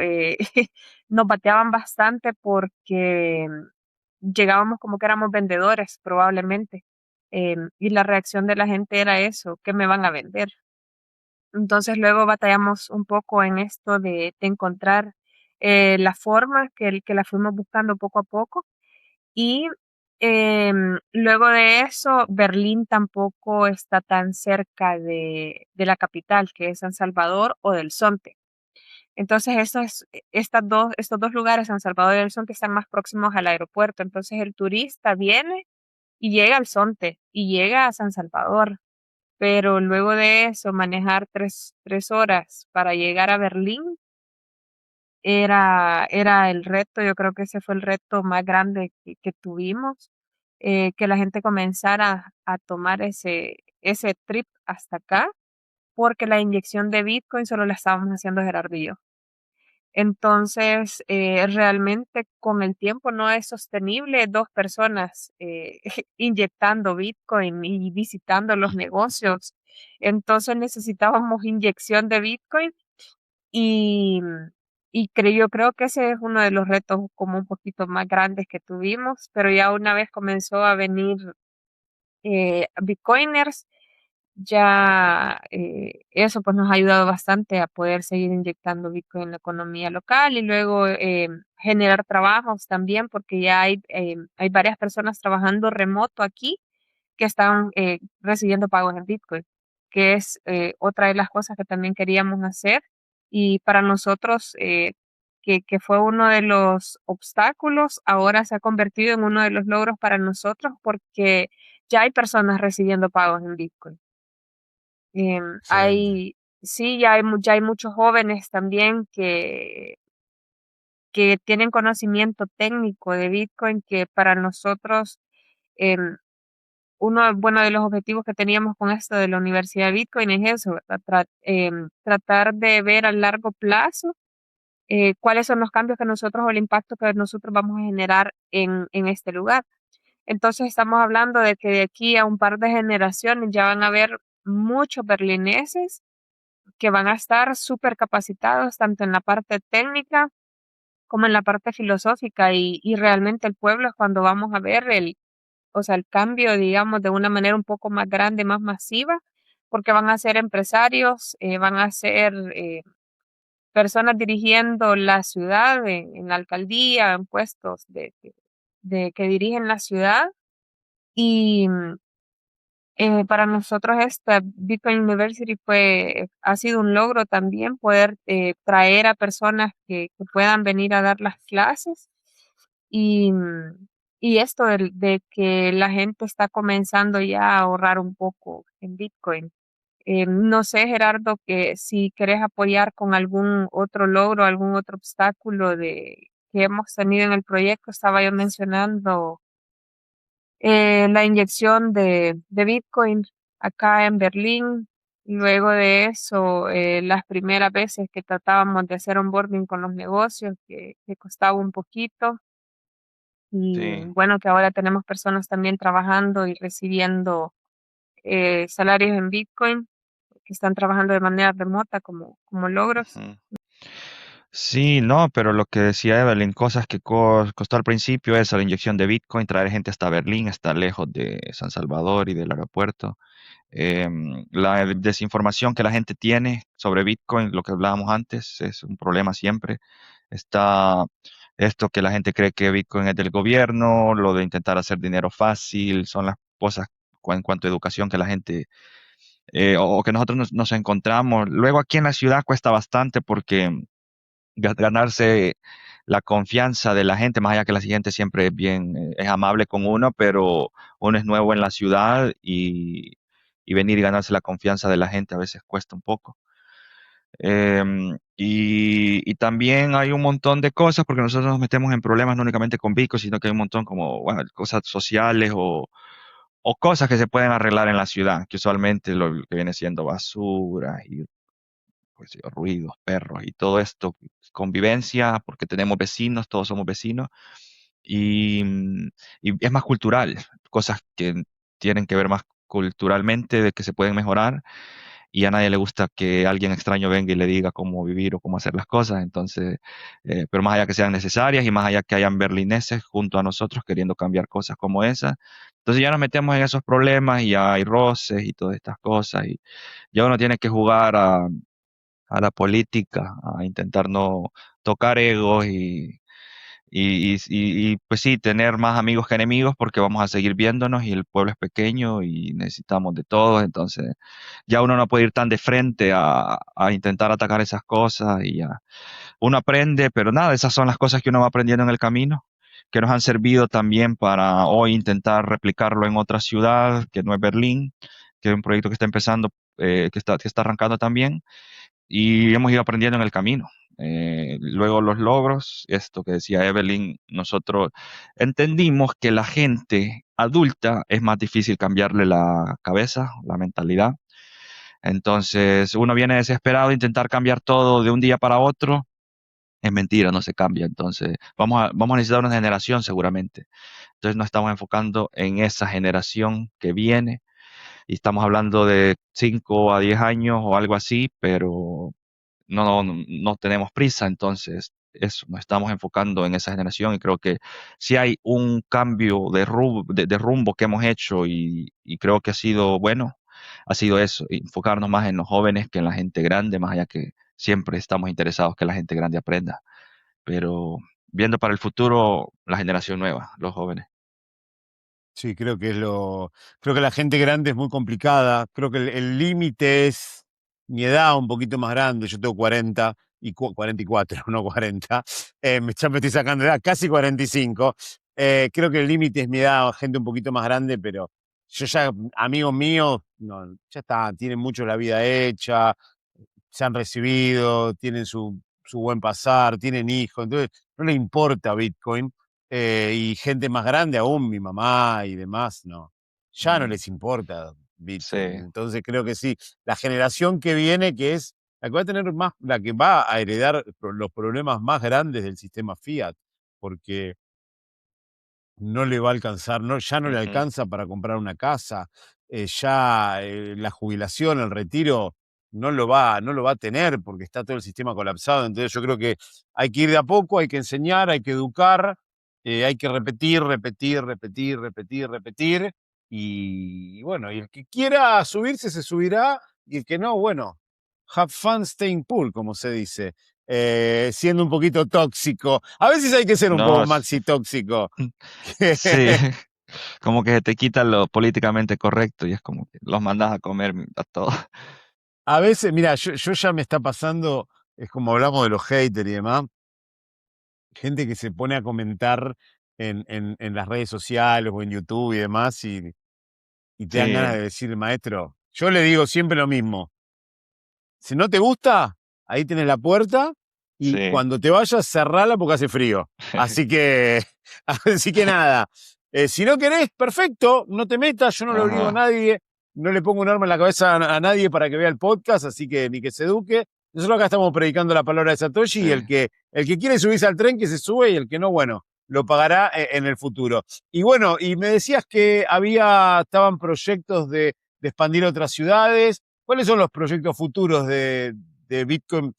nos bateaban bastante porque llegábamos como que éramos vendedores probablemente. Y la reacción de la gente era eso, ¿qué me van a vender? Entonces luego batallamos un poco en esto de encontrar la forma que la fuimos buscando poco a poco y luego de eso, Berlín tampoco está tan cerca de la capital, que es San Salvador o del Zonte. Entonces, estos dos lugares, San Salvador y el Zonte, están más próximos al aeropuerto. Entonces, el turista viene y llega al Zonte y llega a San Salvador. Pero luego de eso, manejar tres horas para llegar a Berlín era el reto, yo creo que ese fue el reto más grande que tuvimos, que la gente comenzara a tomar ese trip hasta acá, porque la inyección de Bitcoin solo la estábamos haciendo Gerardo y yo. Entonces, realmente con el tiempo no es sostenible 2 personas inyectando Bitcoin y visitando los negocios. Entonces necesitábamos inyección de Bitcoin y, yo creo que ese es uno de los retos como un poquito más grandes que tuvimos, pero ya una vez comenzó a venir Bitcoiners, ya eso pues nos ha ayudado bastante a poder seguir inyectando Bitcoin en la economía local y luego generar trabajos también, porque ya hay varias personas trabajando remoto aquí que están recibiendo pagos en Bitcoin, que es otra de las cosas que también queríamos hacer y para nosotros, que fue uno de los obstáculos, ahora se ha convertido en uno de los logros para nosotros porque ya hay personas recibiendo pagos en Bitcoin. Excelente. Sí, ya hay muchos jóvenes también que tienen conocimiento técnico de Bitcoin, que para nosotros, em, bueno, de los objetivos que teníamos con esto de la Universidad de Bitcoin es eso, ¿verdad? Tratar de ver a largo plazo cuáles son los cambios que nosotros o el impacto que nosotros vamos a generar en este lugar. Entonces estamos hablando de que de aquí a un par de generaciones ya van a haber muchos berlineses que van a estar súper capacitados tanto en la parte técnica como en la parte filosófica y realmente el pueblo es cuando vamos a ver o sea, el cambio, digamos, de una manera un poco más grande, más masiva, porque van a ser empresarios, van a ser personas dirigiendo la ciudad, en la alcaldía, en puestos de que dirigen la ciudad. Y para nosotros esta Bitcoin University ha sido un logro también poder traer a personas que puedan venir a dar las clases y, y esto de que la gente está comenzando ya a ahorrar un poco en Bitcoin. No sé, Gerardo, que si querés apoyar con algún otro logro, algún otro obstáculo que hemos tenido en el proyecto, estaba yo mencionando la inyección de Bitcoin acá en Berlín. Luego de eso, las primeras veces que tratábamos de hacer onboarding con los negocios, que costaba un poquito. Y Sí, bueno, que ahora tenemos personas también trabajando y recibiendo salarios en Bitcoin, que están trabajando de manera remota como logros. ujú. Sí, no, pero lo que decía Evelyn, cosas que costó al principio es la inyección de Bitcoin, traer gente hasta Berlín, está lejos de San Salvador y del aeropuerto. La desinformación que la gente tiene sobre Bitcoin, lo que hablábamos antes, es un problema siempre. Está esto que la gente cree que Bitcoin es del gobierno, lo de intentar hacer dinero fácil, son las cosas en cuanto a educación que la gente, o que nosotros nos encontramos. Luego aquí en la ciudad cuesta bastante porque ganarse la confianza de la gente, más allá que la gente siempre es bien, es amable con uno, pero uno es nuevo en la ciudad y venir y ganarse la confianza de la gente a veces cuesta un poco. Y también hay un montón de cosas, porque nosotros nos metemos en problemas no únicamente con Bitcoin, sino que hay un montón como, bueno, cosas sociales o cosas que se pueden arreglar en la ciudad, que usualmente lo que viene siendo basura y pues, sí, ruidos, perros y todo esto, convivencia, porque tenemos vecinos, todos somos vecinos, y, y es más cultural, cosas que tienen que ver más culturalmente, de que se pueden mejorar, y a nadie le gusta que alguien extraño venga y le diga cómo vivir o cómo hacer las cosas, entonces, pero más allá que sean necesarias y más allá que hayan berlineses junto a nosotros queriendo cambiar cosas como esas, entonces ya nos metemos en esos problemas y ya hay roces y todas estas cosas, y ya uno tiene que jugar a la política, a intentar no tocar egos pues sí, tener más amigos que enemigos porque vamos a seguir viéndonos y el pueblo es pequeño y necesitamos de todos, entonces ya uno no puede ir tan de frente a intentar atacar esas cosas y ya. Uno aprende, pero nada, esas son las cosas que uno va aprendiendo en el camino, que nos han servido también para hoy intentar replicarlo en otra ciudad, que no es Berlín, que es un proyecto que está empezando, que está arrancando también y hemos ido aprendiendo en el camino. Luego los logros, esto que decía Evelyn, nosotros entendimos que la gente adulta es más difícil cambiarle la cabeza, la mentalidad. Entonces uno viene desesperado a intentar cambiar todo de un día para otro es mentira, no se cambia. Entonces, vamos a necesitar una generación seguramente. Entonces, nos estamos enfocando en esa generación que viene y estamos hablando de 5 a 10 años o algo así, pero no tenemos prisa. Entonces, eso, nos estamos enfocando en esa generación y creo que si hay un cambio de rumbo que hemos hecho y creo que ha sido bueno, ha sido eso, enfocarnos más en los jóvenes que en la gente grande, más allá que siempre estamos interesados que la gente grande aprenda, pero viendo para el futuro, la generación nueva, los jóvenes. Sí, creo que la gente grande es muy complicada. Creo que el límite es mi edad un poquito más grande. Yo tengo 40 y 44, no 40. Ya me estoy sacando de edad, casi 45. Creo que el límite es mi edad, gente un poquito más grande, pero yo ya, amigos míos, no, ya está, tienen mucho la vida hecha, se han recibido, tienen su buen pasar, tienen hijos, entonces no les importa Bitcoin. Y gente más grande aún, mi mamá y demás, no, ya no Mm, les importa Bitcoin. sí, Entonces creo que sí, la generación que viene, que es la que va a tener más, la que va a heredar los problemas más grandes del sistema Fiat, porque no le va a alcanzar, no, ya no le ujú, alcanza para comprar una casa, ya la jubilación, el retiro, no lo va a tener porque está todo el sistema colapsado. Entonces yo creo que hay que ir de a poco, hay que enseñar, hay que educar, hay que repetir, repetir, repetir, repetir, repetir. Y bueno, y el que quiera subirse se subirá, y el que no, bueno, have fun staying pool, como se dice, siendo un poquito tóxico. A veces hay que ser un poco no, maxi tóxico. sí, como que se te quita lo políticamente correcto y es como que los mandas a comer a todos. A veces, mira, yo ya me está pasando, es como hablamos de los haters y demás, gente que se pone a comentar en las redes sociales o en YouTube y demás, y te dan ganas Sí, de decir, maestro, yo le digo siempre lo mismo. Si no te gusta, ahí tenés la puerta y sí. cuando te vayas, cerrala porque hace frío. Así que, así que nada. Si no querés, perfecto, no te metas, yo no le obligo a Ajá. nadie, no le pongo un arma en la cabeza a nadie para que vea el podcast, así que ni que se eduque. Nosotros acá estamos predicando la palabra de Satoshi Sí, y el que quiere subirse al tren, que se sube y el que no, bueno, lo pagará en el futuro. Y bueno, y me decías que estaban proyectos de expandir a otras ciudades. ¿Cuáles son los proyectos futuros de Bitcoin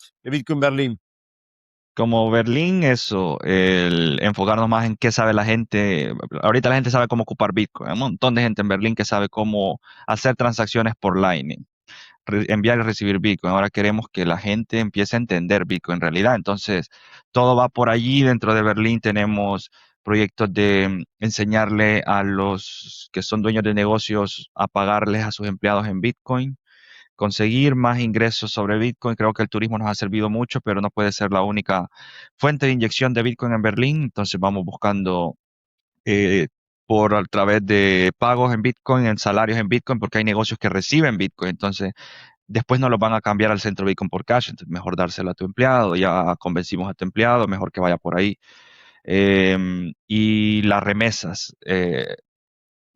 Berlín? como Berlín, eso, el enfocarnos más en qué sabe la gente. Ahorita la gente sabe cómo ocupar Bitcoin. Hay un montón de gente en Berlín que sabe cómo hacer transacciones por Lightning, enviar y recibir Bitcoin. Ahora queremos que la gente empiece a entender Bitcoin en realidad. Entonces, todo va por allí. Dentro de Berlín tenemos proyectos de enseñarle a los que son dueños de negocios a pagarles a sus empleados en Bitcoin, conseguir más ingresos sobre Bitcoin. Creo que el turismo nos ha servido mucho, pero no puede ser la única fuente de inyección de Bitcoin en Berlín. Entonces vamos buscando eh, por a través de pagos en Bitcoin, en salarios en Bitcoin, porque hay negocios que reciben Bitcoin. Entonces después no lo van a cambiar al centro Bitcoin por cash. Entonces mejor dárselo a tu empleado. Ya convencimos a tu empleado, mejor que vaya por ahí. Y las remesas.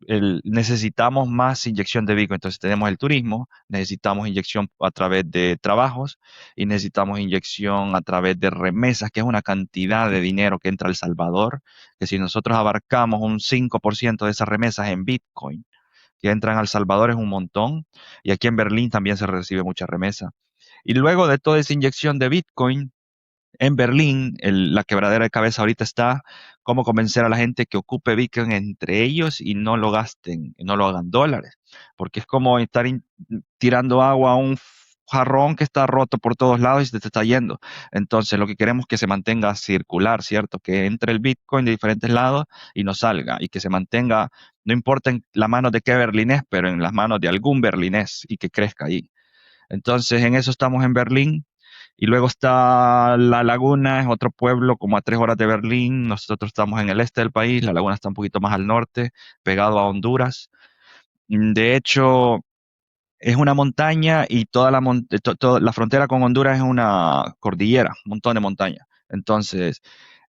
Necesitamos más inyección de Bitcoin. Entonces tenemos el turismo, necesitamos inyección a través de trabajos y necesitamos inyección a través de remesas, que es una cantidad de dinero que entra a El Salvador, que si nosotros abarcamos un 5% de esas remesas en Bitcoin que entran a El Salvador es un montón, y aquí en Berlín también se recibe mucha remesa. Y luego de toda esa inyección de Bitcoin, en Berlín, la quebradera de cabeza ahorita está cómo convencer a la gente que ocupe Bitcoin entre ellos y no lo gasten, y no lo hagan dólares, porque es como estar tirando agua a un jarrón que está roto por todos lados y se te está yendo. Entonces, lo que queremos es que se mantenga circular, ¿cierto? Que entre el Bitcoin de diferentes lados y no salga, y que se mantenga, no importa en la mano de qué berlinés, pero en las manos de algún berlinés y que crezca ahí. Entonces, en eso estamos en Berlín. Y luego está La Laguna, es otro pueblo como a 3 horas de Berlín. Nosotros estamos en el este del país, La Laguna está un poquito más al norte, pegado a Honduras. De hecho, es una montaña y toda la frontera con Honduras es una cordillera, un montón de montañas. Entonces,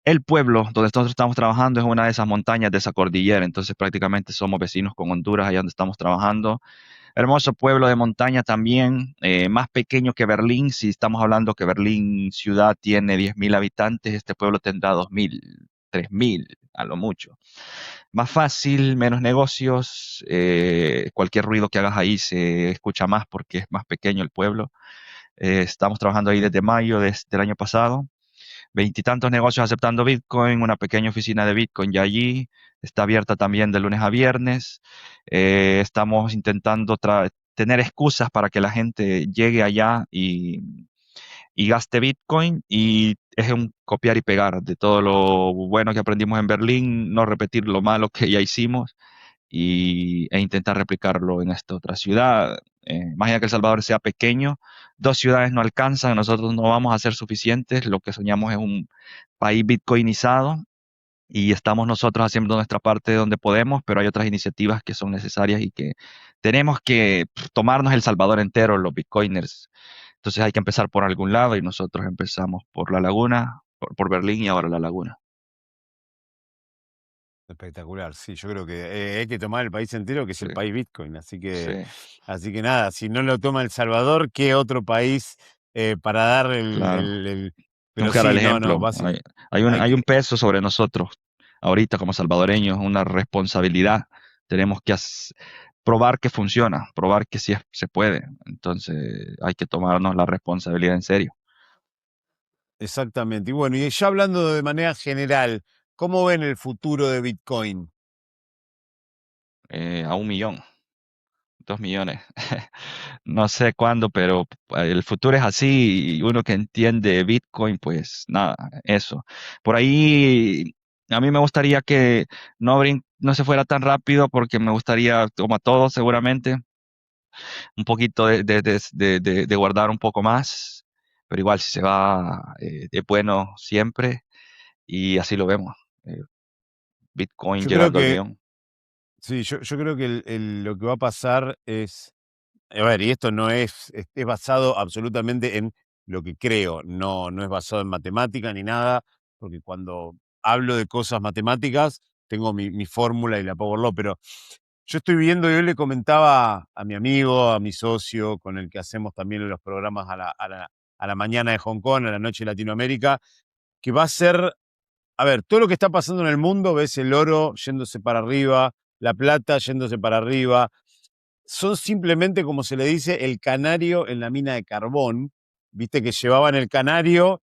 el pueblo donde nosotros estamos trabajando es una de esas montañas de esa cordillera. Entonces, prácticamente somos vecinos con Honduras, allá donde estamos trabajando. Hermoso pueblo de montaña también, más pequeño que Berlín. Si estamos hablando que Berlín ciudad tiene 10.000 habitantes, este pueblo tendrá 2.000, 3.000 a lo mucho. Más fácil, menos negocios, cualquier ruido que hagas ahí se escucha más porque es más pequeño el pueblo. Estamos trabajando ahí desde mayo del año pasado. Veintitantos negocios aceptando Bitcoin, una pequeña oficina de Bitcoin ya allí. Está abierta también de lunes a viernes. Estamos intentando tener excusas para que la gente llegue allá y gaste Bitcoin, y es un copiar y pegar de todo lo bueno que aprendimos en Berlín, no repetir lo malo que ya hicimos e intentar replicarlo en esta otra ciudad. Imagina que El Salvador sea pequeño, dos ciudades no alcanzan, nosotros no vamos a ser suficientes, lo que soñamos es un país bitcoinizado y estamos nosotros haciendo nuestra parte donde podemos, pero hay otras iniciativas que son necesarias y que tenemos que tomarnos El Salvador entero, los bitcoiners. Entonces hay que empezar por algún lado y nosotros empezamos por La Laguna, por Berlín y ahora La Laguna. Espectacular, sí, yo creo que hay que tomar el país entero, que es Sí, el país Bitcoin, sí, así que nada, si no lo toma El Salvador, ¿qué otro país para dar claro. pero Tenemos que dar el sí, no, no, ejemplo. hay Hay un que, peso sobre nosotros ahorita como salvadoreños, una responsabilidad. Tenemos que probar que funciona, probar que sí se puede. Entonces hay que tomarnos la responsabilidad en serio. exactamente. Y bueno, y ya hablando de manera general, ¿cómo ven el futuro de Bitcoin? A 1 millón, 2 millones. No sé cuándo, pero el futuro es así y uno que entiende Bitcoin, pues nada, eso. Por ahí a mí me gustaría que no se fuera tan rápido porque me gustaría, como a todos seguramente, un poquito de guardar un poco más, pero igual si se va, es bueno siempre y así lo vemos. eh, Bitcoin Yo creo llegando al que, millón. sí, yo creo que lo que va a pasar es, a ver, y esto no es basado absolutamente en lo que creo, no es basado en matemática ni nada, porque cuando hablo de cosas matemáticas, tengo mi fórmula y la Power Law, pero yo estoy viendo, yo le comentaba a mi amigo, a mi socio, con el que hacemos también los programas a la mañana de Hong Kong, a la noche de Latinoamérica, que va a ser, a ver, todo lo que está pasando en el mundo, ves el oro yéndose para arriba, la plata yéndose para arriba, son simplemente, como se le dice, el canario en la mina de carbón. Viste que llevaban el canario,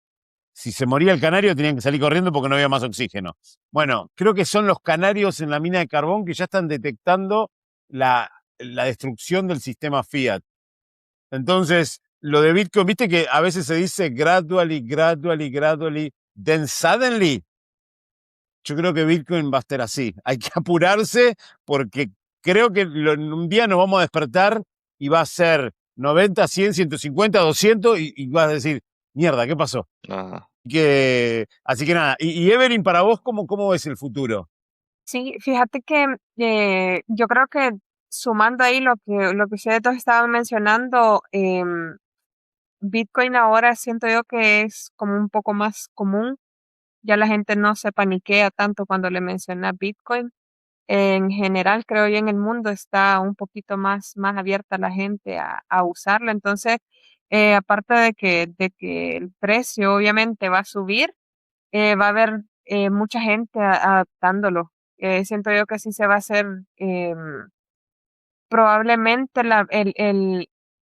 si se moría el canario tenían que salir corriendo porque no había más oxígeno. Bueno, creo que son los canarios en la mina de carbón que ya están detectando la destrucción del sistema Fiat. Entonces, lo de Bitcoin, viste que a veces se dice gradually, gradually, gradually, then suddenly. Yo creo que Bitcoin va a estar así. Hay que apurarse porque creo que en un día nos vamos a despertar y va a ser 90, 100, 150, 200 y vas a decir, mierda, ¿qué pasó? Ah, Así que nada. Y Evelyn, para vos, ¿cómo ves el futuro? Sí, fíjate que yo creo que sumando ahí lo que ustedes dos estaban mencionando, Bitcoin ahora siento yo que es como un poco más común. Ya la gente no se paniquea tanto cuando le menciona Bitcoin. En general, creo yo en el mundo está un poquito más abierta la gente a usarlo. Entonces, aparte de que el precio obviamente va a subir, va a haber mucha gente adaptándolo. Siento yo que sí se va a hacer probablemente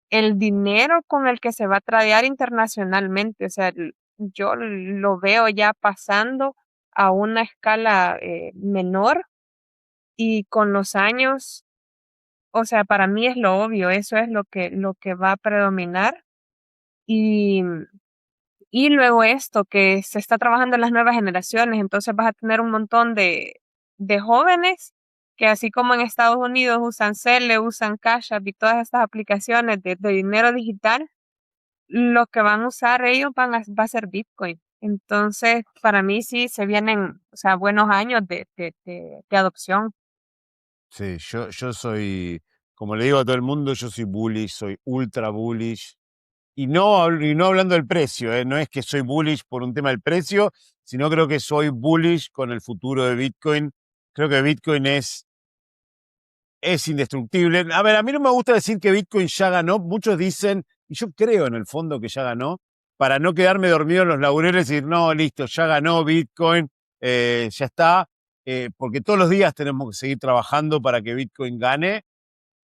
el dinero con el que se va a tradear internacionalmente. O sea, yo lo veo ya pasando a una escala menor y con los años, o sea, para mí es lo obvio, eso es lo que va a predominar. Y, y luego esto, que se está trabajando en las nuevas generaciones, entonces vas a tener un montón de jóvenes que así como en Estados Unidos usan Zelle, usan Cash App y todas estas aplicaciones de dinero digital, lo que van a usar ellos va a ser Bitcoin. Entonces, para mí sí se vienen, o sea, buenos años de adopción. Sí, yo soy, como le digo a todo el mundo, yo soy bullish, soy ultra bullish. Y no hablando del precio, no es que soy bullish por un tema del precio, sino creo que soy bullish con el futuro de Bitcoin. Creo que Bitcoin es indestructible. A ver, a mí no me gusta decir que Bitcoin ya ganó. Muchos dicen, y yo creo en el fondo que ya ganó, para no quedarme dormido en los laureles y decir, no, listo, ya ganó Bitcoin, ya está. Porque todos los días tenemos que seguir trabajando para que Bitcoin gane.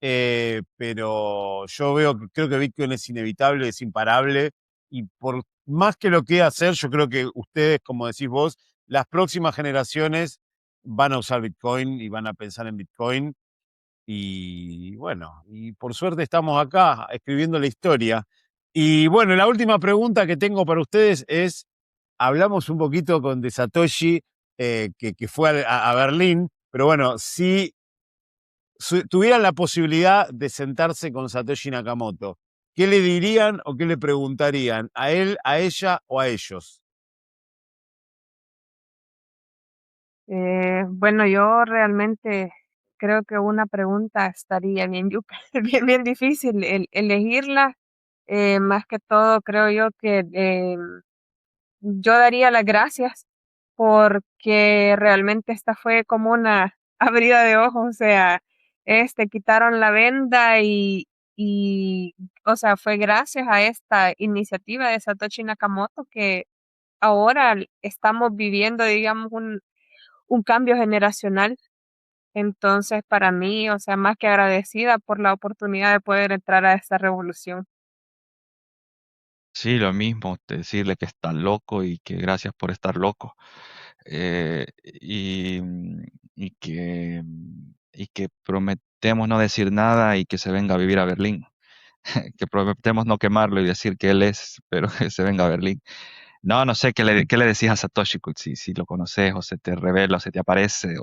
Pero yo creo que Bitcoin es inevitable, es imparable. Y por más que lo quiera hacer, yo creo que ustedes, como decís vos, las próximas generaciones van a usar Bitcoin y van a pensar en Bitcoin. Y bueno, y por suerte estamos acá escribiendo la historia. Y bueno, la última pregunta que tengo para ustedes es, hablamos un poquito con de Satoshi, que fue a Berlín, pero bueno, si tuvieran la posibilidad de sentarse con Satoshi Nakamoto, ¿qué le dirían o qué le preguntarían? ¿A él, a ella o a ellos? Bueno, yo realmente creo que una pregunta estaría bien yuca, bien difícil elegirla. Más que todo, creo yo que yo daría las gracias porque realmente esta fue como una abrida de ojos, o sea, quitaron la venda y, o sea, fue gracias a esta iniciativa de Satoshi Nakamoto que ahora estamos viviendo, digamos, un cambio generacional. Entonces, para mí, o sea, más que agradecida por la oportunidad de poder entrar a esta revolución. Sí, lo mismo, decirle que está loco y que gracias por estar loco. Eh, y, y que prometemos no decir nada y que se venga a vivir a Berlín. Que prometemos no quemarlo y decir que él es, pero que se venga a Berlín. No, no sé qué le decías a Satoshi, si lo conoces o se te revela o se te aparece.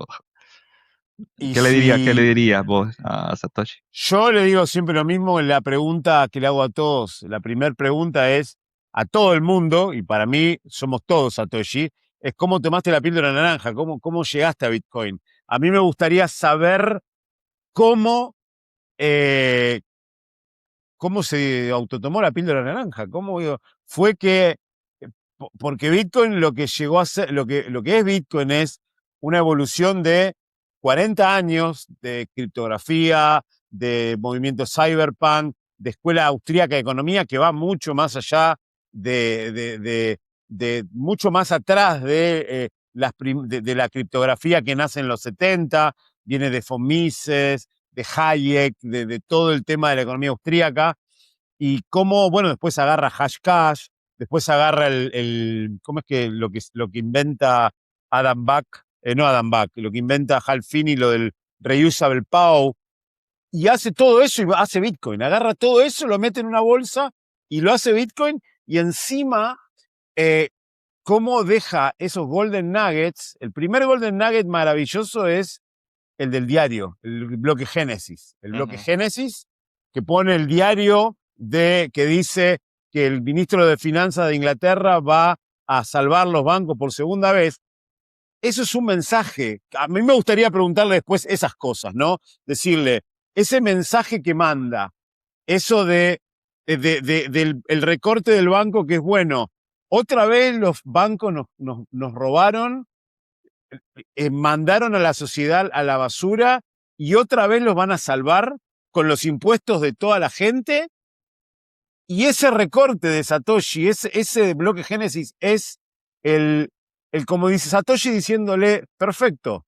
Y Qué le si dirías vos a Satoshi? yo le digo siempre lo mismo en la pregunta que le hago a todos, la primera pregunta es a todo el mundo, y para mí somos todos Satoshi, es cómo tomaste la píldora naranja, cómo llegaste a Bitcoin. A mí me gustaría saber cómo, eh, cómo se autotomó la píldora naranja, cómo fue que, porque Bitcoin lo que llegó a ser, lo que es Bitcoin es una evolución de 40 años de criptografía, de movimiento cyberpunk, de escuela austríaca de economía que va mucho más allá de mucho más atrás de la criptografía que nace en los 70, viene de von Mises, de Hayek, de todo el tema de la economía austríaca, y cómo, bueno, después agarra Hashcash, después agarra ¿cómo es que lo que inventa Adam Back? No Adam Back, lo que inventa Hal Finney, lo del reusable POW, y hace todo eso y hace Bitcoin. Agarra todo eso, lo mete en una bolsa y lo hace Bitcoin, y encima, eh, cómo deja esos golden nuggets. El primer golden nugget maravilloso es el del diario, el bloque Génesis. El bloque Ujú. Génesis, que pone el diario que dice que el ministro de Finanzas de Inglaterra va a salvar los bancos por segunda vez. Eso es un mensaje. A mí me gustaría preguntarle después esas cosas, ¿no? Decirle, ese mensaje que manda, eso del el recorte del banco, que es bueno, otra vez los bancos nos robaron, mandaron a la sociedad a la basura, y otra vez los van a salvar con los impuestos de toda la gente. Y ese recorte de Satoshi, ese bloque Génesis, es como dice Satoshi, diciéndole, perfecto,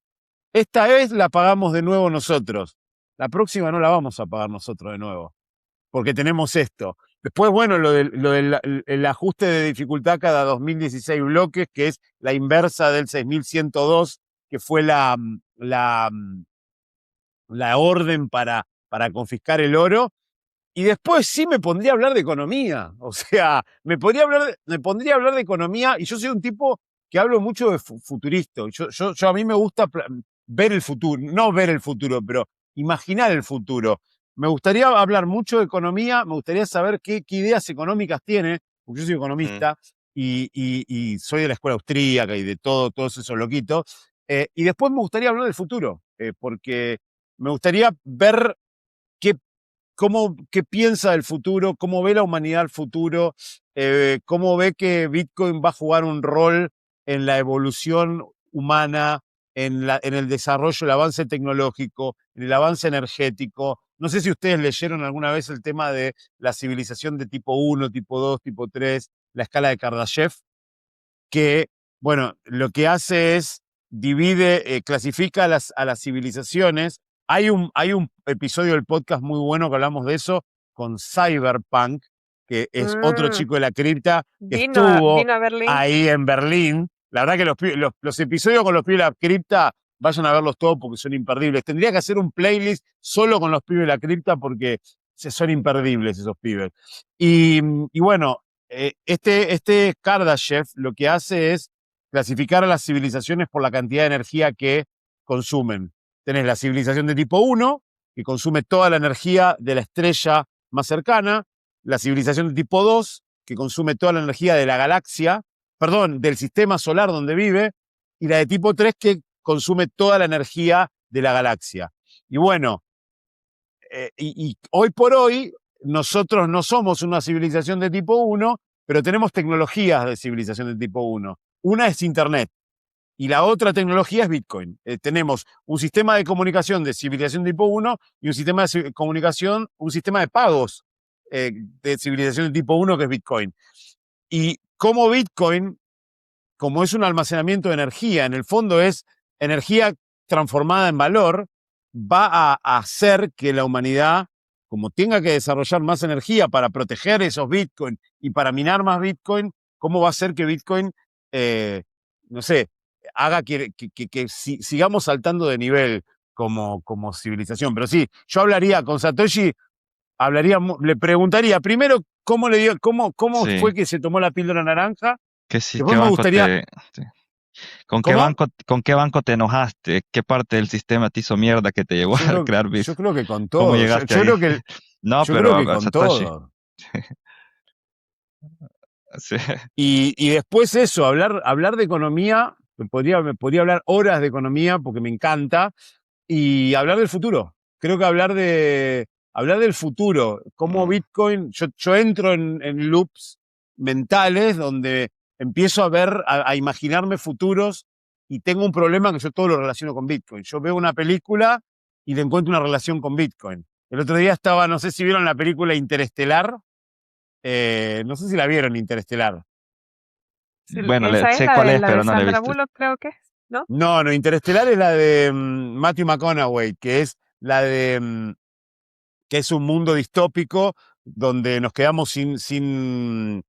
esta vez la pagamos de nuevo nosotros, la próxima no la vamos a pagar nosotros de nuevo, porque tenemos esto. Después, bueno, el ajuste de dificultad cada 2016 bloques, que es la inversa del 6102, que fue la orden para confiscar el oro. Y después sí me pondría a hablar de economía. O sea, me pondría a hablar de economía, y yo soy un tipo que hablo mucho de futurista. Yo a mí me gusta ver el futuro, no ver el futuro, pero imaginar el futuro. Me gustaría hablar mucho de economía, me gustaría saber qué ideas económicas tiene, porque yo soy Mm. economista y soy de la escuela austríaca y de todos esos loquitos. Y después me gustaría hablar del futuro, porque me gustaría ver qué qué piensa del futuro, cómo ve la humanidad el futuro, cómo ve que Bitcoin va a jugar un rol en la evolución humana, en el desarrollo, el avance tecnológico, en el avance energético. No sé si ustedes leyeron alguna vez el tema de la civilización de tipo 1, tipo 2, tipo 3, la escala de Kardashev, que, bueno, lo que hace es divide, clasifica a las civilizaciones. Hay un episodio del podcast muy bueno que hablamos de eso con Cyberpunk, que es otro Mm, chico de la cripta que vino estuvo vino a Berlín. ahí en Berlín. La verdad que los episodios con los pibes de la cripta, vayan a verlos todos porque son imperdibles. Tendría que hacer un playlist solo con los pibes de la cripta porque son imperdibles esos pibes. Y bueno, este Kardashev lo que hace es clasificar a las civilizaciones por la cantidad de energía que consumen. Tenés la civilización de tipo 1, que consume toda la energía de la estrella más cercana, la civilización de tipo 2, que consume toda la energía de la galaxia, perdón, del sistema solar donde vive, y la de tipo 3, que consume toda la energía de la galaxia. Y bueno, y hoy por hoy nosotros no somos una civilización de tipo 1, pero tenemos tecnologías de civilización de tipo 1. Una es Internet y la otra tecnología es Bitcoin. Tenemos un sistema de comunicación de civilización de tipo 1 y un sistema de comunicación, un sistema de pagos de civilización de tipo 1 que es Bitcoin. Y como Bitcoin, como es un almacenamiento de energía, en el fondo es energía transformada en valor, va a hacer que la humanidad, como tenga que desarrollar más energía para proteger esos Bitcoin y para minar más Bitcoin, ¿cómo va a hacer que Bitcoin, no sé, haga que sigamos saltando de nivel como civilización? Pero sí, yo hablaría con Satoshi, le preguntaría primero cómo Sí. fue que se tomó la píldora naranja. Sí, qué Después me banco gustaría, te, sí. ¿cómo? Con qué banco te enojaste? ¿Qué parte del sistema te hizo mierda que te llevó a crear Yo Bitcoin? creo que con ¿Cómo todo. llegaste ahí? No, Yo creo pero que con Satoshi. todo. Sí, Y después eso, hablar de economía, me podría hablar horas de economía porque me encanta, y hablar del futuro. Creo que hablar del futuro, cómo mm, Bitcoin, yo entro en loops mentales donde empiezo a imaginarme futuros y tengo un problema que yo todo lo relaciono con Bitcoin. Yo veo una película y le encuentro una relación con Bitcoin. El otro día estaba, no sé si vieron la película Interestelar, no sé si la vieron Interestelar. bueno, Esa es sé cuál es, la de pero no la he Sandra visto. Bullock, creo que es, ¿no? No, Interestelar es la de Matthew McConaughey, que es la de que es un mundo distópico donde nos quedamos sin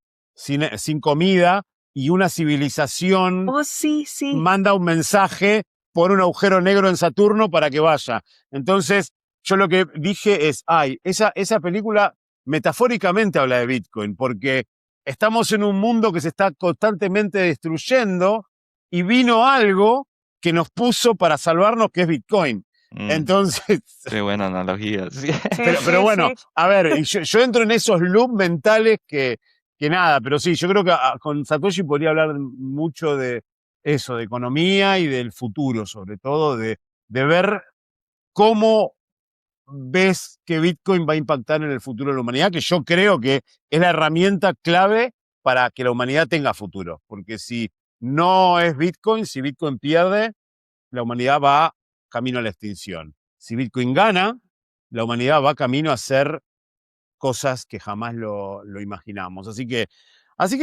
comida y una civilización Oh, sí, sí. manda un mensaje por un agujero negro en Saturno para que vaya. Entonces, yo lo que dije es, esa película metafóricamente habla de Bitcoin, porque estamos en un mundo que se está constantemente destruyendo y vino algo que nos puso para salvarnos, que es Bitcoin. Mm, Entonces, qué buena analogía. Sí. Sí, pero sí, bueno, sí. a ver, yo entro en esos loops mentales que nada, pero sí, yo creo que con Satoshi podría hablar mucho de eso, de economía y del futuro, sobre todo, de ver cómo ves que Bitcoin va a impactar en el futuro de la humanidad, que yo creo que es la herramienta clave para que la humanidad tenga futuro. Porque si no es Bitcoin, si Bitcoin pierde, la humanidad va camino a la extinción. Si Bitcoin gana, la humanidad va camino a hacer cosas que jamás lo imaginamos. Así que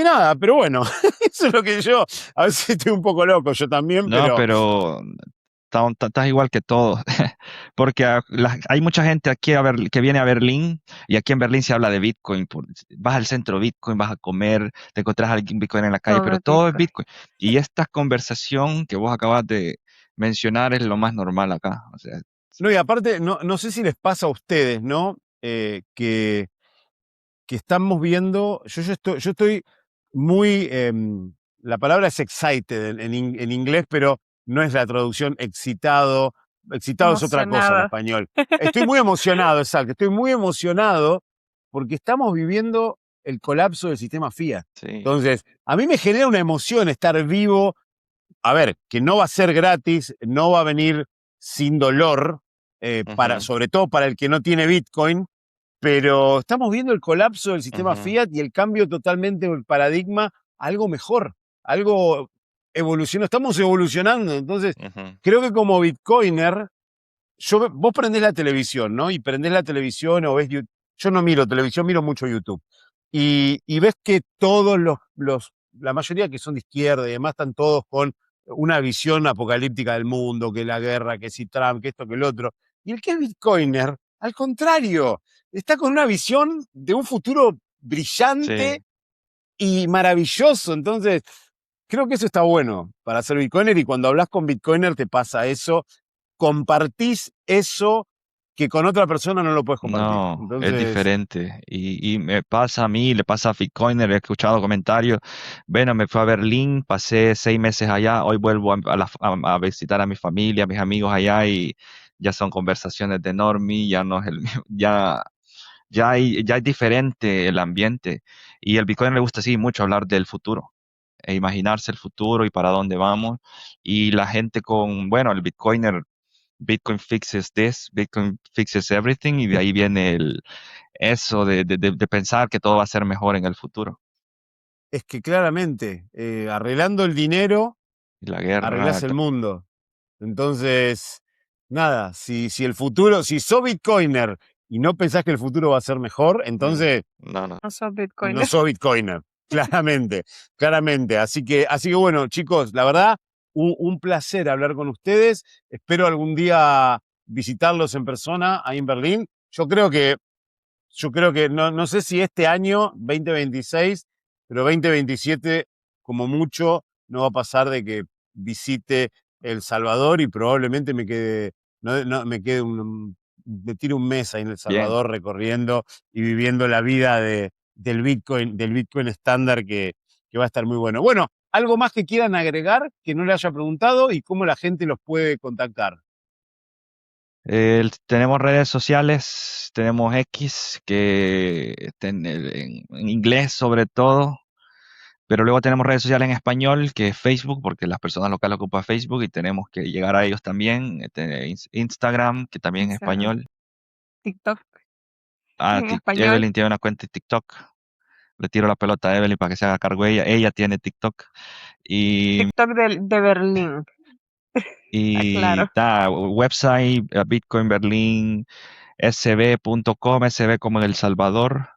nada, pero bueno, eso es lo que yo, a veces estoy un poco loco yo también, No, pero pero estás igual que todos. Porque hay mucha gente aquí que viene a Berlín y aquí en Berlín se habla de Bitcoin. Vas al centro Bitcoin, vas a comer, te encontrás a alguien Bitcoin en la calle, Todo pero es todo es Bitcoin. Bitcoin. Y esta conversación que vos acabas de mencionar es lo más normal acá. O sea, no, y aparte, no sé si les pasa a ustedes, ¿no? Que estamos viendo, yo estoy muy, la palabra es excited en inglés, pero no es la traducción excitado. Excitado es otra cosa en Emocionada. español. Estoy muy emocionado, exacto. Estoy muy emocionado porque estamos viviendo el colapso del sistema Fiat. sí. Entonces, a mí me genera una emoción estar vivo. A ver, que no va a ser gratis, no va a venir sin dolor, Ujú, sobre todo para el que no tiene Bitcoin, pero estamos viendo el colapso del sistema ujú. Fiat y el cambio totalmente del paradigma a algo mejor, algo evolucionó, estamos evolucionando. Entonces, Ujú. creo que como Bitcoiner, vos prendés la televisión, ¿no? Y prendés la televisión o ves YouTube. Yo no miro televisión, miro mucho YouTube. Y ves que todos la mayoría que son de izquierda y demás, están todos con una visión apocalíptica del mundo, que la guerra, que si Trump, que esto, que el otro. Y el que es Bitcoiner, al contrario, está con una visión de un futuro brillante Sí, y maravilloso. Entonces, creo que eso está bueno para ser Bitcoiner, y cuando hablas con Bitcoiner te pasa eso, compartís eso que con otra persona no lo puedes compartir. no, es Entonces, diferente. Y me pasa a mí, le pasa a Bitcoiner, he escuchado comentarios. Bueno, me fui a Berlín, pasé 6 meses allá, hoy vuelvo a visitar a mi familia, a mis amigos allá y ya son conversaciones de normie, ya no es el mismo, ya es diferente el ambiente. Y el Bitcoin le gusta así mucho hablar del futuro, e imaginarse el futuro y para dónde vamos. Y la gente bueno, el Bitcoiner, Bitcoin fixes this, Bitcoin fixes everything, y de ahí viene eso de pensar que todo va a ser mejor en el futuro. es que claramente, arreglando el dinero, Y la guerra, arreglás el mundo. Entonces, nada, si el futuro, si sos Bitcoiner y no pensás que el futuro va a ser mejor, entonces no, no. No sos no Bitcoiner. sos Bitcoiner, claramente, claramente. Así que bueno, chicos, la verdad, un placer hablar con ustedes. Espero algún día visitarlos en persona ahí en Berlín. Yo creo que no sé si este año, 2026, pero 2027, como mucho, no va a pasar de que visite El Salvador, y probablemente me tire un mes ahí en El Bien. Salvador recorriendo y viviendo la vida del Bitcoin estándar, que va a estar muy bueno. Bueno, algo más que quieran agregar que no le haya preguntado, y cómo la gente los puede contactar. Tenemos redes sociales, tenemos X, que en inglés sobre todo. Pero luego tenemos redes sociales en español, que es Facebook, porque las personas locales ocupan Facebook y tenemos que llegar a ellos también. Instagram, que también es Instagram, español. TikTok en español. Evelyn tiene una cuenta de TikTok. Le tiro la pelota a Evelyn para que se haga cargo ella. Ella tiene TikTok. Y, TikTok de Berlín, y aclaro. está website, Bitcoin Berlín, sb.com, sb como en El Salvador.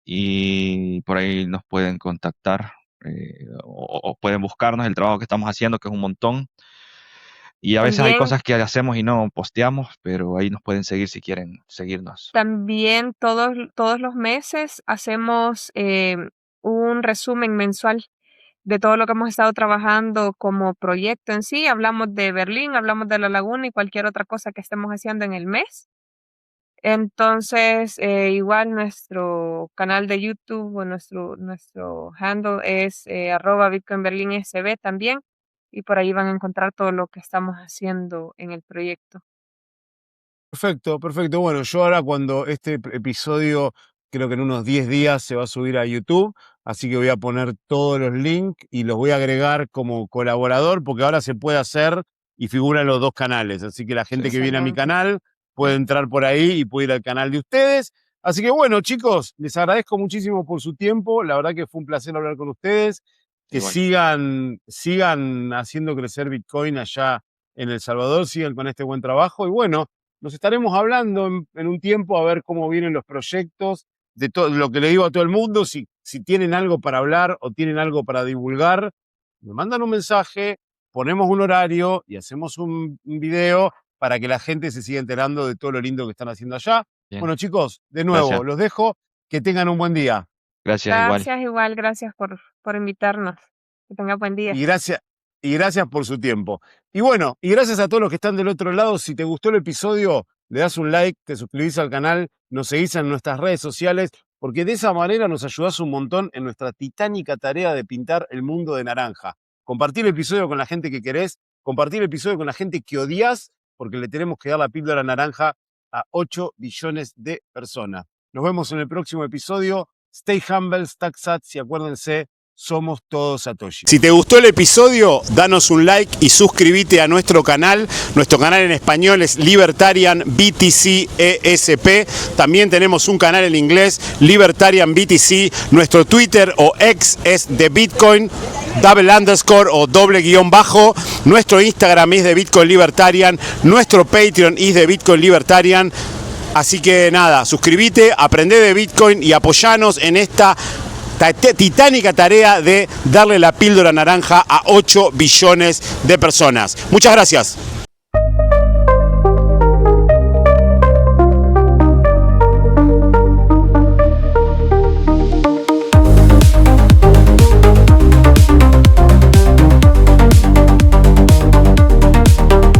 Y por ahí nos pueden contactar, o pueden buscarnos el trabajo que estamos haciendo, que es un montón. Y a veces hay También, cosas que hacemos y no posteamos, pero ahí nos pueden seguir si quieren seguirnos. también todos los meses hacemos un resumen mensual de todo lo que hemos estado trabajando como proyecto en sí. Hablamos de Berlín, hablamos de la laguna y cualquier otra cosa que estemos haciendo en el mes. Entonces, igual nuestro canal de YouTube o nuestro handle es @Bitcoin Berlín SB también. Y por ahí van a encontrar todo lo que estamos haciendo en el proyecto. Perfecto, perfecto. Bueno, yo ahora, cuando este episodio, creo que en unos 10 días se va a subir a YouTube, así que voy a poner todos los links y los voy a agregar como colaborador, porque ahora se puede hacer y figuran los dos canales. Así que la Sí, gente que viene a mi Excelente. canal puede bien, entrar por ahí y puede ir al canal de ustedes. Así que bueno, chicos, les agradezco muchísimo por su tiempo. La verdad que fue un placer hablar con ustedes. Que igual. sigan haciendo crecer Bitcoin allá en El Salvador, sigan con este buen trabajo. Y bueno, nos estaremos hablando en un tiempo, a ver cómo vienen los proyectos, de todo lo que le digo a todo el mundo. Si tienen algo para hablar o tienen algo para divulgar, me mandan un mensaje, ponemos un horario y hacemos un video para que la gente se siga enterando de todo lo lindo que están haciendo allá. Bien, Bueno, chicos, de gracias. nuevo, los dejo. Que tengan un buen día. Gracias igual. Gracias, igual, gracias por invitarnos. Que tenga buen día. Y gracias, y gracias por su tiempo. Y bueno, y gracias a todos los que están del otro lado. Si te gustó el episodio, le das un like, te suscribís al canal, nos seguís en nuestras redes sociales, porque de esa manera nos ayudás un montón en nuestra titánica tarea de pintar el mundo de naranja. Compartir el episodio con la gente que querés, compartir el episodio con la gente que odias, porque le tenemos que dar la píldora naranja a 8 billones de personas. Nos vemos en el próximo episodio. Stay humble, stack sats, y acuérdense, somos todos Satoshi. Si te gustó el episodio, danos un like y suscríbete a nuestro canal. Nuestro canal en español es Libertarian BTC ESP. También tenemos un canal en inglés, Libertarian BTC. Nuestro Twitter o X es de Bitcoin, _ o _. Nuestro Instagram es de Bitcoin Libertarian. Nuestro Patreon es de Bitcoin Libertarian. Así que nada, suscríbete, aprende de Bitcoin y apoyanos en esta titánica tarea de darle la píldora naranja a 8 billones de personas. Muchas gracias.